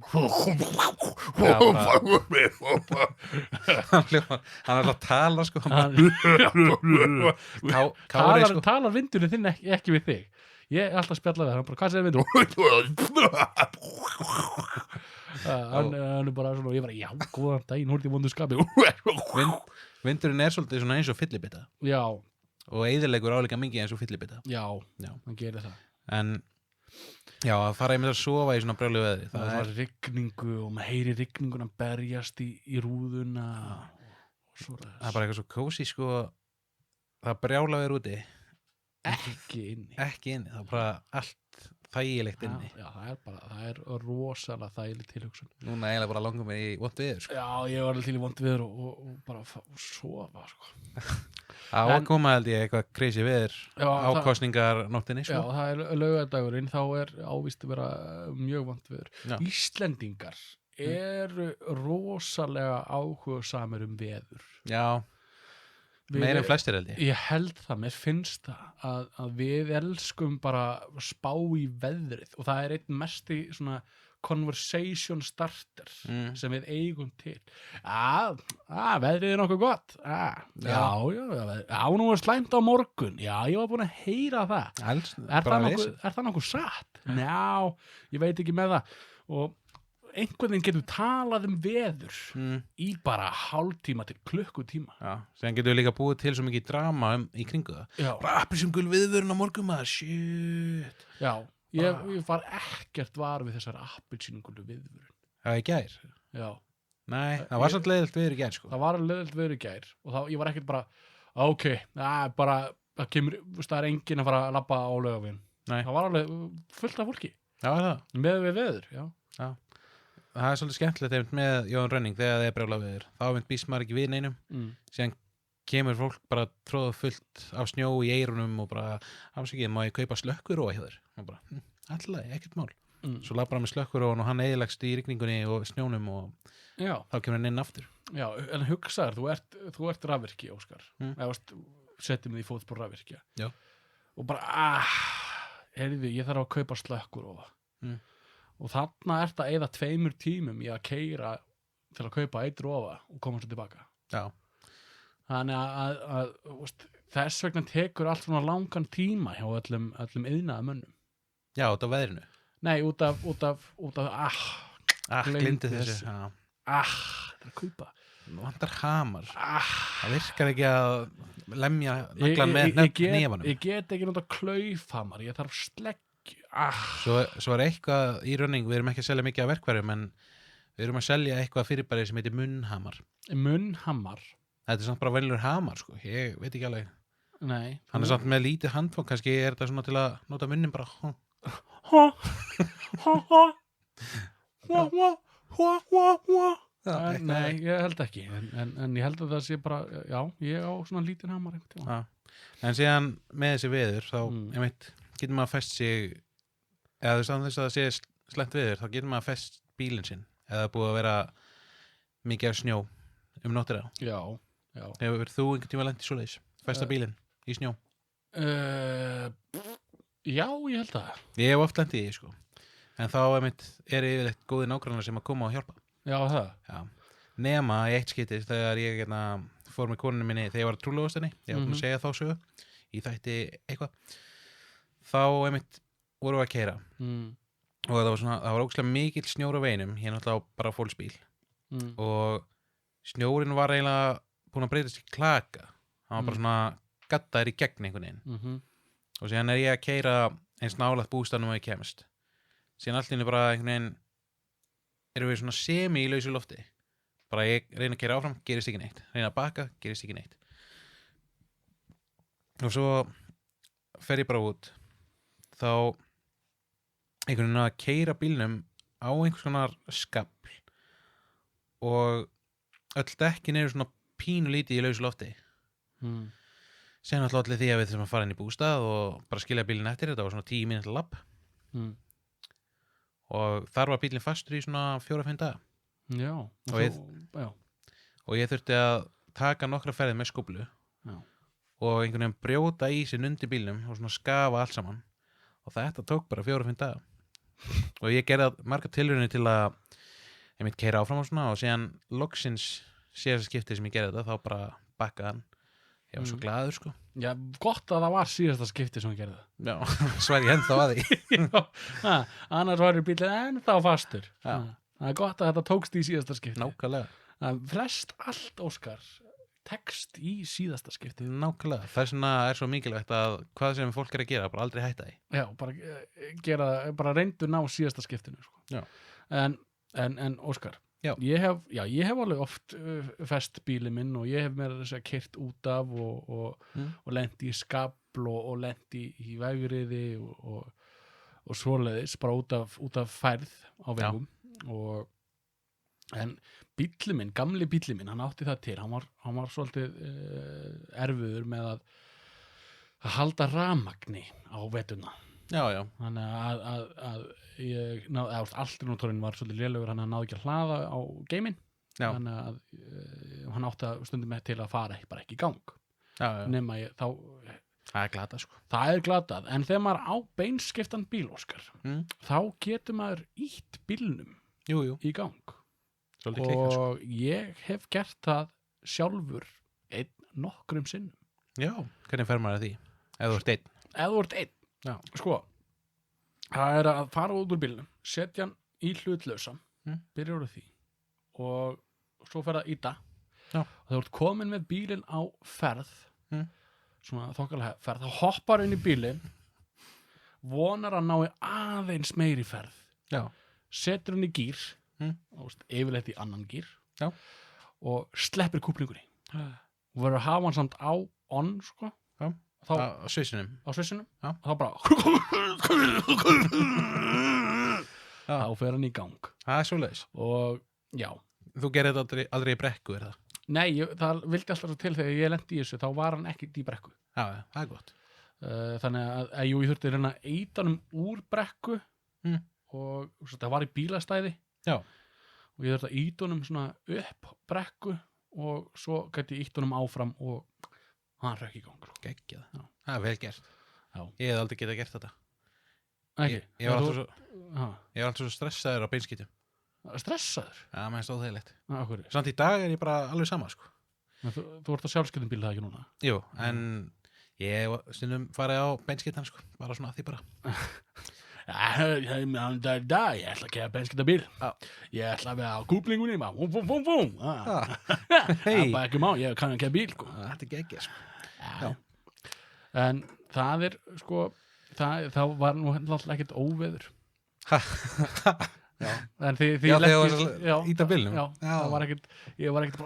hann er að tala, sko. Talar vindurinn þinn ekki við þig. Ég er alltaf að spjalla við hann bara, hvað segir vindur? Hann er bara svona, ég bara, já, góðan daginn, húrt í vondu skapi. Vindurinn er svolítið svona eins og fyllibita. Já. Og eyðilegur álíka mikið eins og fyllibita. Já, hann gerir það. En, já, að fara einmitt að sofa í svona brjálu veðri. Það er rigningu og maður heyri rigninguna berjast í rúðuna. Það er bara eitthvað svo kósí, sko, það brjála veður úti. Ekki inni, það er bara allt þægilegt inni. Já, það er rosalega þægilegt tilhugsun. Núna eiginlega bara langar mig í vont veður, sko. Já, ég var alveg til í vont veður og bara sofa, sko. Það var að koma, held ég, eitthvað crazy veður ákostningar nóttinni, sko. Já, það er laugardagurinn, þá er ávist að vera mjög vont veður. Já. Íslendingar eru rosalega áhugasamir veður. Já. Meira en flestir, held ég. Ég held það, mér finnst það að við elskum bara spá í veðrið og það er einn mesti svona conversation starter sem við eigum til. Veðrið er nokkuð gott. Já, nú er slæmt á morgun. Já, ég var búin að heyra það. Er það nokkuð satt? Já, ég veit ekki með það. Og einhvern veginn getum talað veður í bara hálftíma til klukkutíma. Já, sem getum við líka búið til svo mikið drama í kringu það. Já. Bara appelsingul viðvörun á morgun, maður, shit. Já. Ég var ekkert var við þessar appelsínugulu viðvörun. Það í gær? Já, Nei, það var samt leiðilt viður í gær, sko. það var leiðilegt veður í gær og þá, ég var ekkert bara, ok, bara, það kemur, það er enginn að fara að labba á Laugaveginn. Nei. Það var alveg fullt af fólki, Já, er það? með við veður, já. Það er svolítið skemmtilegt einmitt með Jóhann Rönning þegar það er brjála viður. Þá einmitt býst maður ekki við neinum. Síðan kemur fólk bara tróða fullt af snjó í eyrunum og bara, afsakið, má ég kaupa slökkuróa hjá þér? Og bara, alltaf, ekkert mál. Svo labbar hann með slökkuróan og hann eyðilagst í rigningunni og snjónum og Já, þá kemur hann inn aftur. já, en hugsaður, þú ert rafvirki, Óskar. Eða setjum þið í fótspor rafvirkja. Já. Og bara, heyrðu, ég þarf að kaupa slökkuróa. Og þarna ert að eyða 2 tímum í að keyra til að kaupa 1 rofa og koma svo tilbaka. Já. Þannig að veist, þess vegna tekur allt svona langan tíma hjá öllum iðnaða mönnum. Já, út af veðrinu. Nei, út af Gleymdi þessu. Já. Það er að kaupa. Nú vantar hamar. Það virkar ekki að lemja naglan með nefanum. Ég get ekki nota klaufhamar, ég þarf sleggju. Svo er eitthvað í Rönning, við erum ekki að selja mikið af verkværum, en við erum að selja eitthvað fyrirbæri sem heitir munnhamar. Munnhamar? Þetta er samt bara venjulegur hamar, sko. Ég veit ekki alveg. Nei. Hann er samt með lítið handfang, kannski er þetta svona til að nota munnin bara. Nei, ég held ekki. En ég held að það sé bara, já, ég á svona lítinn hamar einhvern tíma. En síðan með þessi veður, þá einmitt getur maður fest sig, eða þess að það sé slæmt veður, þá getur maður fest bílinn sinn, eða búið að vera mikið af snjó nóttina. Já. Hefur þú einhvern tíma lent í svoleiðis? Festa bílinn í snjó? Já, ég held það. Ég hef oft lent í því, sko. En þá er yfirleitt góði nágrannar sem að koma og hjálpa. Já, það? Já. Nema í eitt skipti þegar ég fór með konunni minni þegar ég var að trúlofast henni. Ég var búin að segja þá sögu í þætti eitthvað. Þá vorum við að keyra. Og það var ógeðslega mikill snjór á veginum. Ég náttúrulega á bara fólksbíl. Og snjórinn var eiginlega búin að breytast í klaka. Hann var bara svona gattaður í gegn einhvern veginn. Og síðan er ég að keyra eins nálægt bústaðnum og ég kemst. Síðan allt í einu bara einhvern veginn erum við svona semi í lausu lofti. Bara ég reyna að keyra áfram, gerist ekki neitt. Reyna að baka, gerist ekki neitt. Og svo fer ég bara út. Þá einhvern veginn að keyra bílnum á einhvers konar skafl. Og öll dekkin eru svona pínu lítið í lausu lofti. Síðan alltaf allir því að við þessum að fara inn í bústað og bara skilja bílinn eftir. Þetta var svona 10 mínútur labb. Og þar var bílinn fastur í svona 4-5 daga. Já. Og ég þurfti að taka nokkra ferðir með skóflu. Já. Og einhvern veginn brjóta í sig undir bílnum og svona skafa allt saman. Og þetta tók bara 4-5 daga. Og ég gerði margar tilraunir til að keyra áfram og svona og síðan loksins síðasta skiptið sem ég gerði þetta þá bara bakkaði hann. Ég var svo glaður, sko. Já, gott að það var síðasta skipti sem hún gerði það. Já, sver ég ennþá að því. Já, annars var bílinn ennþá fastur. Já. Það er gott að þetta tókst í síðasta skipti. Nákvæmlega. Flest allt, Óskar, tekst í síðasta skipti. Nákvæmlega. Þess vegna er svo mikilvægt að hvað sem fólk er að gera, bara aldrei hætta því. Já, bara reyndu ná síðasta skiptinu, sko. Já. En Óskar, ég hef alveg oft fest bílinn minn og ég hef meira þess að keyrt út af og lent í skafl og lent í vegriði og svoleiðis bara út af færð á vegum. En bíllinn minn, gamli bíllinn minn, hann átti það til, hann var svolítið erfiður með að halda rafmagni á veturna. Já. Þannig að alternútorinn var svolítið lélegur, hann náði ekki að hlaða á geiminn. Þannig að hann átti stundum með til að fara bara ekki í gang. Já. Nema þá það er glatað, sko. Það er glatað, en þegar maður á beinskiptan bíl, Óskar, þá getur maður ítt bílnum í gang. Svolítið klikkað, sko. Og ég hef gert það sjálfur nokkrum sinnum. Já, hvernig fer maður að því? Ef þú ert einn. Já. Sko, það er að fara út úr bílnum, setja hann í hlutlausa, byrjar úr því og svo fer að íta. Og þegar þú ert komin með bílinn á ferð, svona þokkalega ferð, þá hoppar inn í bílinn vonar að nái aðeins meiri ferð, Já. setur hann í gír, Mm. yfirleitt í annan gír, Já. og sleppir kúplingunni. Og verður að hafa hann samt á on, sko, Já. þá Á svissinum. á svissunum, Já. og þá bara Já. þá fer hann í gang. Það svoleiðis. Og já, Þú gerir þetta aldrei í brekku, það? nei, það vildi alltaf svo til þegar ég lendi í þessu, þá var hann ekki í brekku. Já, það gott. Þannig að jú, ég þurfti að reyna að eita hann úr brekku Mm. og það var í bílastæði Já. og ég þurfti að íta honum svona upp brekku og svo gæti ég ítt honum áfram og hann rökk í gang. Geggjað. Já. Það er vel gert. Já. Ég hef aldrei getað gert þetta. Ekki? Ég var alltaf Ha, svo stressaður á beinskýtum. stressaður? Já, mér finnst það óþægilegt. Akkur, Samt í dag er ég bara alveg sama, sko. þú ert á sjálfskeiðum bíl það ekki núna? Jú, en ég hef stundum farið á beinskýtan, sko. Bara svona að því bara. Ég ætla að keða benskita bíl. Ég ætla að vera á kúplingunni maður. Vum. Það er bara ekki má, ég kann að keða bíl, sko. Þetta er geggjað, sko. Já. En það er sko það var nú alltaf ekkert óveður. Já. En því Já, þegar þú lenti- varst að ýta bílnum? Já, Já. það var ekkert, ég var ekkert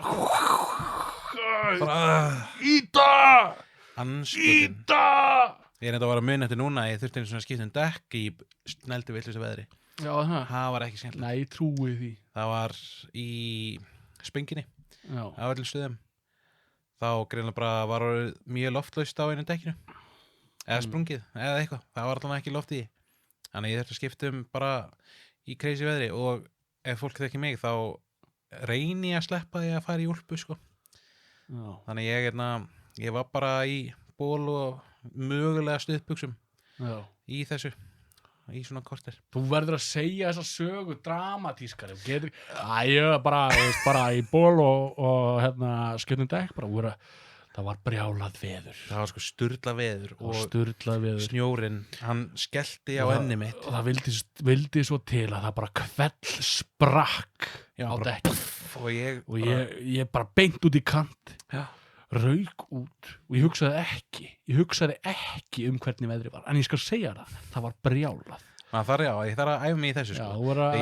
Bara, Íta! anskotin. Íta! Ég er enda að vara að muni eftir núna, ég þurfti einu svona skiptum dekk í snældu villustu veðri. Já, það. Það var ekki skemmtilegt. Nei, ég trúi því. Það var í spönginni Já. á öllum stöðum. Þá greinlega bara var orðið mjög loftlaust á einu dekkinu. Eða sprungið, eða eitthvað. Það var allavega ekki loft í því. Þannig ég þurfti að skipta bara í crazy veðri og ef fólk þekki mig þá reyni ég að sleppa því að fara í úlpu, sko. Já. Þannig ég var bara í ból og mögulega stuðbuxum Já. í þessu, í svona korter. Þú verður að segja þessa sögu dramatískari. Ég var bara í ból og skjöndum dekk bara það var brjálað veður. Það var sko sturla veður Og og sturlað veður. snjórinn, hann skellti á enni mitt. Og það vildi svo til að það bara kvell sprakk Já, á bara dekk. Og ég Og ég bara beint út í kant. Já. Rauk út og ég hugsaði ekki um hvernig veðri var, en ég skal segja það var brjálað. ég þarf að æfa mig í þessu, Já, sko. þú voru að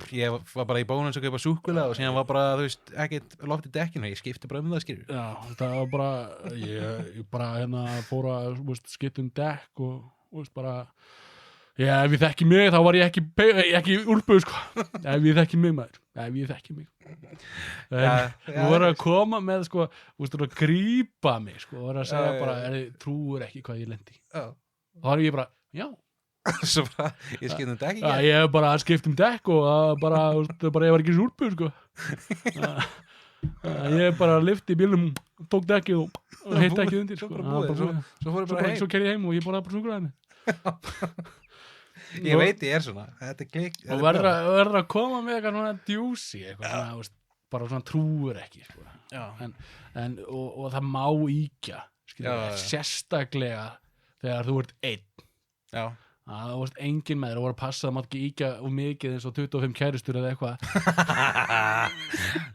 Ég var bara í bónus og kaupa súkulega og síðan var bara, þú veist, ekkert loft í dekkinu, ég skipti bara það, skilur. Já, það var bara ég bara fór að skipta dekk og bara ef ég þekki mig þá var ég ekki úlpu, sko. Ef ég þekki mig, maður, þú voru að koma með, sko, þú veist, að grípa mig, sko, þú voru að segja bara trúir ekki hvað ég lendi. Já. Þá var ég bara, já. Svo bara, ég skipti dekk Já, ég hef bara skipt dekk og ég var ekki súlpu, sko. Ég hef bara lyft í bílnum, tók dekkið og heitt dekkið undir, sko. Svo bara búið, svo fór ég bara heim. Svo kerði ég heim og ég borðaði bara súkkulaði. Ég veit ég er svona, þetta er klikk. Og verður að koma með eitthvað svona djúsi, eitthvað svona, þú veist, bara svona trúir ekki, sko. Já. Og það má íkja, skilur, sérstaklega þegar þú ert einn. Já. Það varst enginn með þér og voru að passa að maður ekki íkja og mikið eins og 25 kærustur eða eitthvað.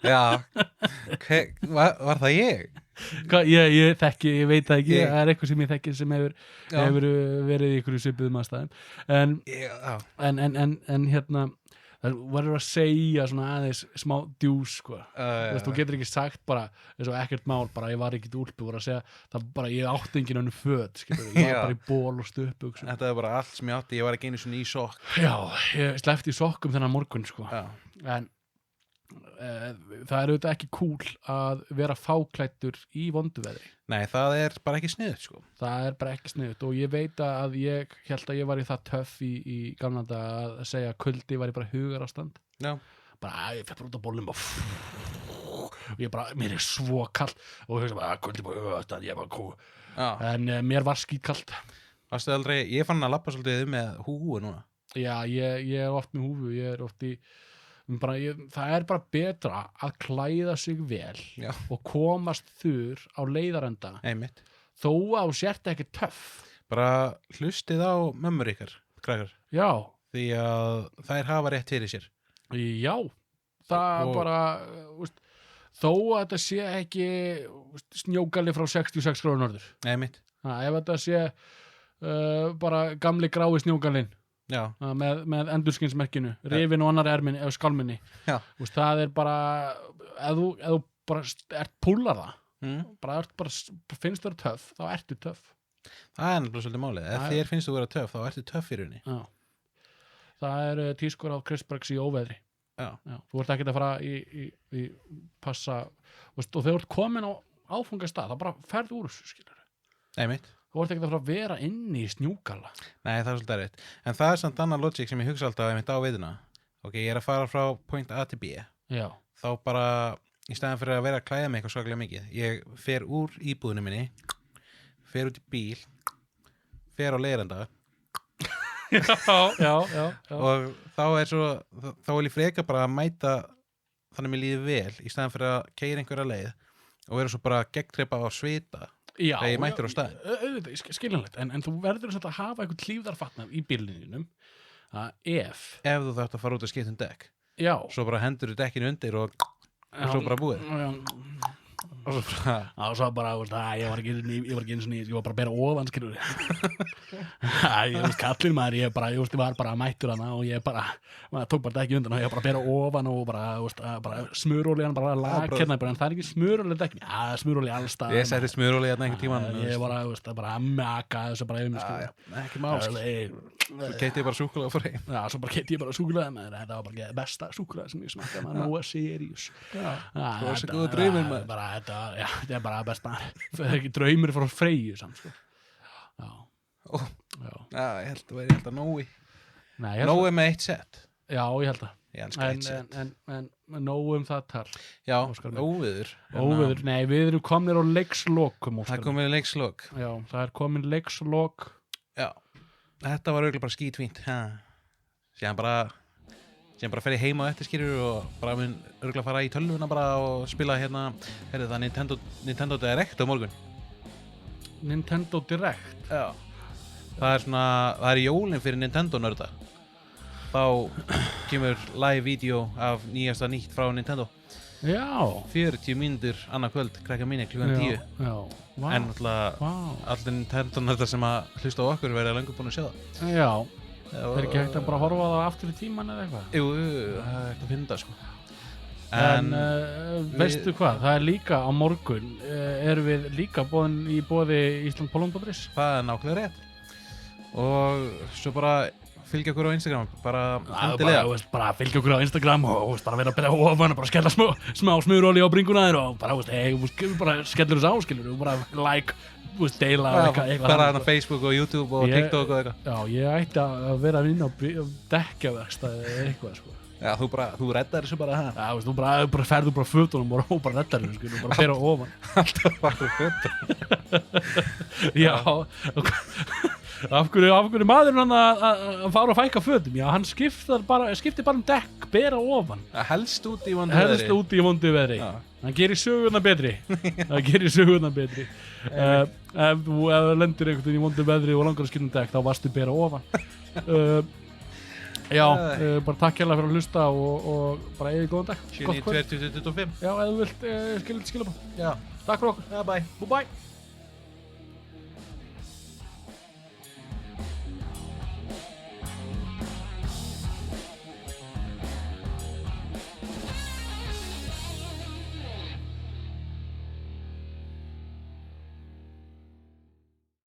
Já. Var það ég? Ég þekki, ég veit það ekki, Ég- það er eitthvað sem ég þekki sem hefur verið í ykkur svipuðum aðstæðum. En það verður að segja svona aðeins smá djús, sko. Þú getur ekki sagt bara eins og ekkert mál, bara ég var ekkert úlpu, voru að segja það bara ég átti enginn önnur föt, skilur, ég var Já. bara í ból og stupuxum. Þetta er bara allt sem ég átti, ég var ekki einu svona í sokk. Já, ég sleppti í sokkum þennan morgun, sko. Já. En það er auðvitað ekki cool að vera fáklæddur í vondu veðri. Nei, það er bara ekki sniðut, sko. Það er bara ekki sniðut og ég veit að ég held að ég var í það töff í gamlanda að segja að kuldi var bara hugar ástand. Já. Bara, ég fyrir bara út á bólum og ég bara, mér er svo kallt og ég hugsa bara, kuldi bara hugar ástand, ég bara kú. Já. En mér var skítkallt. Varstu aldrei, ég fann að lappa svolítið með húu núna. Já, ég er oft með húfu, ég er oft í það er bara betra að klæða sig vel Já. og komast þurr á leiðarenda Einmitt. þó að þú sért ekki töff. Bara hlustið á mömmur ykkar, krakkar. Já, Því að þær hafa rétt fyrir sér. já, það Og- bara þó að þetta sé ekki snjógali frá 66 gráður norður. Einmitt. Ef þetta sé bara gamli grái snjógalinn Já, með endurskinsmerkinu, rifin og annar erminni eða skálminni. Já. Það bara ef þú bara ert púlar það bara finnst þér töff, þá ertu töff. það er nefnilega svolítið málið. Ef þér finnst þú vera töff, þá ertu töff í rauninni. Já. Það tískur á Chris Bergs í óveðri. Já. Þú ert ekki að fara í passa og þegar þú ert komin á áfangastað, þá bara ferð úr þessu, skilur. Einmitt. Þú ert ekki að fara að vera inni í snjúkala. Nei, það er svolítið erfitt. En það er samt annað logic sem ég hugsa alltaf einmitt á veiðina. Ok, ég er að fara frá point A til B. Já. Þá bara, í staðan fyrir að vera að klæða mig eitthvað svaklega mikið, ég fer úr íbúðinu minni, fer út í bíl, fer á leirenda já. og þá vil ég freka bara að mæta þannig mér líði vel í staðan fyrir að keyra einhverja leið og vera svo bara geggtrepa á svita þegar ég mættur á staðinn. Skiljanlegt, en þú verður að hafa einhvern hlífðarfatnað í bílninum að ef þú þarft að fara út að skipta dekk, já, svo bara hendur þú dekkinu undir og svo bara búið. Og svo bara, ég var ekki eins og ég var bara að bera ofan, skilur ég kallinn maður, ég var bara mættur hana og ég bara, maður tók bara dekki undan og ég var bara að bera ofan og bara smurolían, bara lag hérna, en það er ekki smurolíu dekkin, smurolíu allstað. Ég setti smurolíu hérna einhvern tímann. Ég bara að maka þessu bara yfir mig, skilur. Ekki mál, svo keypti ég bara súkkulaði frá þeim. Já, svo bara keypti ég bara súkkulaði, maður, þetta var bara besta súkkulaði sem ég smakkaði, maður, nóga serious. Það var svo góða draumur, maður. Þetta er bara best maður. Það er ekki draumur frá Freyju samt, sko. Já, ég held að vera alltaf Nói. Nói með eitt set. Já, ég held að. Ég elska eitt set. En nóg það tal. Já, óveður. Óveður, nei, við erum komnir á leikslokum. Það er komin leikslok. Já, það er komin leikslok. Já, þetta var auðvitað bara skítfínt. Síðan bara fer ég heima á eftir, skilur, og bara mun örugglega fara í tölvuna bara og spila hérna, það Nintendo Direct á morgun. Nintendo Direct? Já. Það er jólin fyrir Nintendo nörda. Þá kemur live vídeo af nýjasta nýtt frá Nintendo. Já. 40 mínútur annað kvöld, krakka mínu, klukkan 10. Já. Wow. En allir Nintendo nörda sem að hlusta á okkur verða löngu búin að sjá það. Já. Er ekki hægt að bara horfa það aftur í tíman eða eitthvað? Jú, það er hægt að finna það, sko. En veistu hvað, það er líka á morgun, erum við líka í boði Ísland-Pólland.is. Það er nákvæmlega rétt. Og svo bara fylgja okkur á Instagram, bara endilega. Bara fylgja okkur á Instagram og bara vera að byrja ofan og bara skella smá smurolí á bringuna þér og bara skellur þess á, skilur, og bara like, deila eitthvað. Bara hérna Facebook og YouTube og TikTok og eitthvað. Já, ég ætti að vera að vinna á dekkjaverkstæði eða eitthvað, sko. Já, þú reddar þessu bara, Já, þú bara ferður bara fötunum og bara reddar þessu, skilur, bara byrja ofan. Alltaf bara fötunum. Já, af hverju maðurinn hann að fara og fækka fötum? Já, hann skiptir bara dekk, bera ofan. Helst út í vondu veðri. Hann gerir söguna betri. Ef þú lendir einhvern veginn í vondu veðri og langar að skipta dekk, þá varstu bera ofan. Já, bara takk hérlega fyrir að hlusta og bara eigið góðan dag. 792-2025. Já, ef þú vilt skilja bara. Já. Takk fyrir okkur. Já, bye. Bye.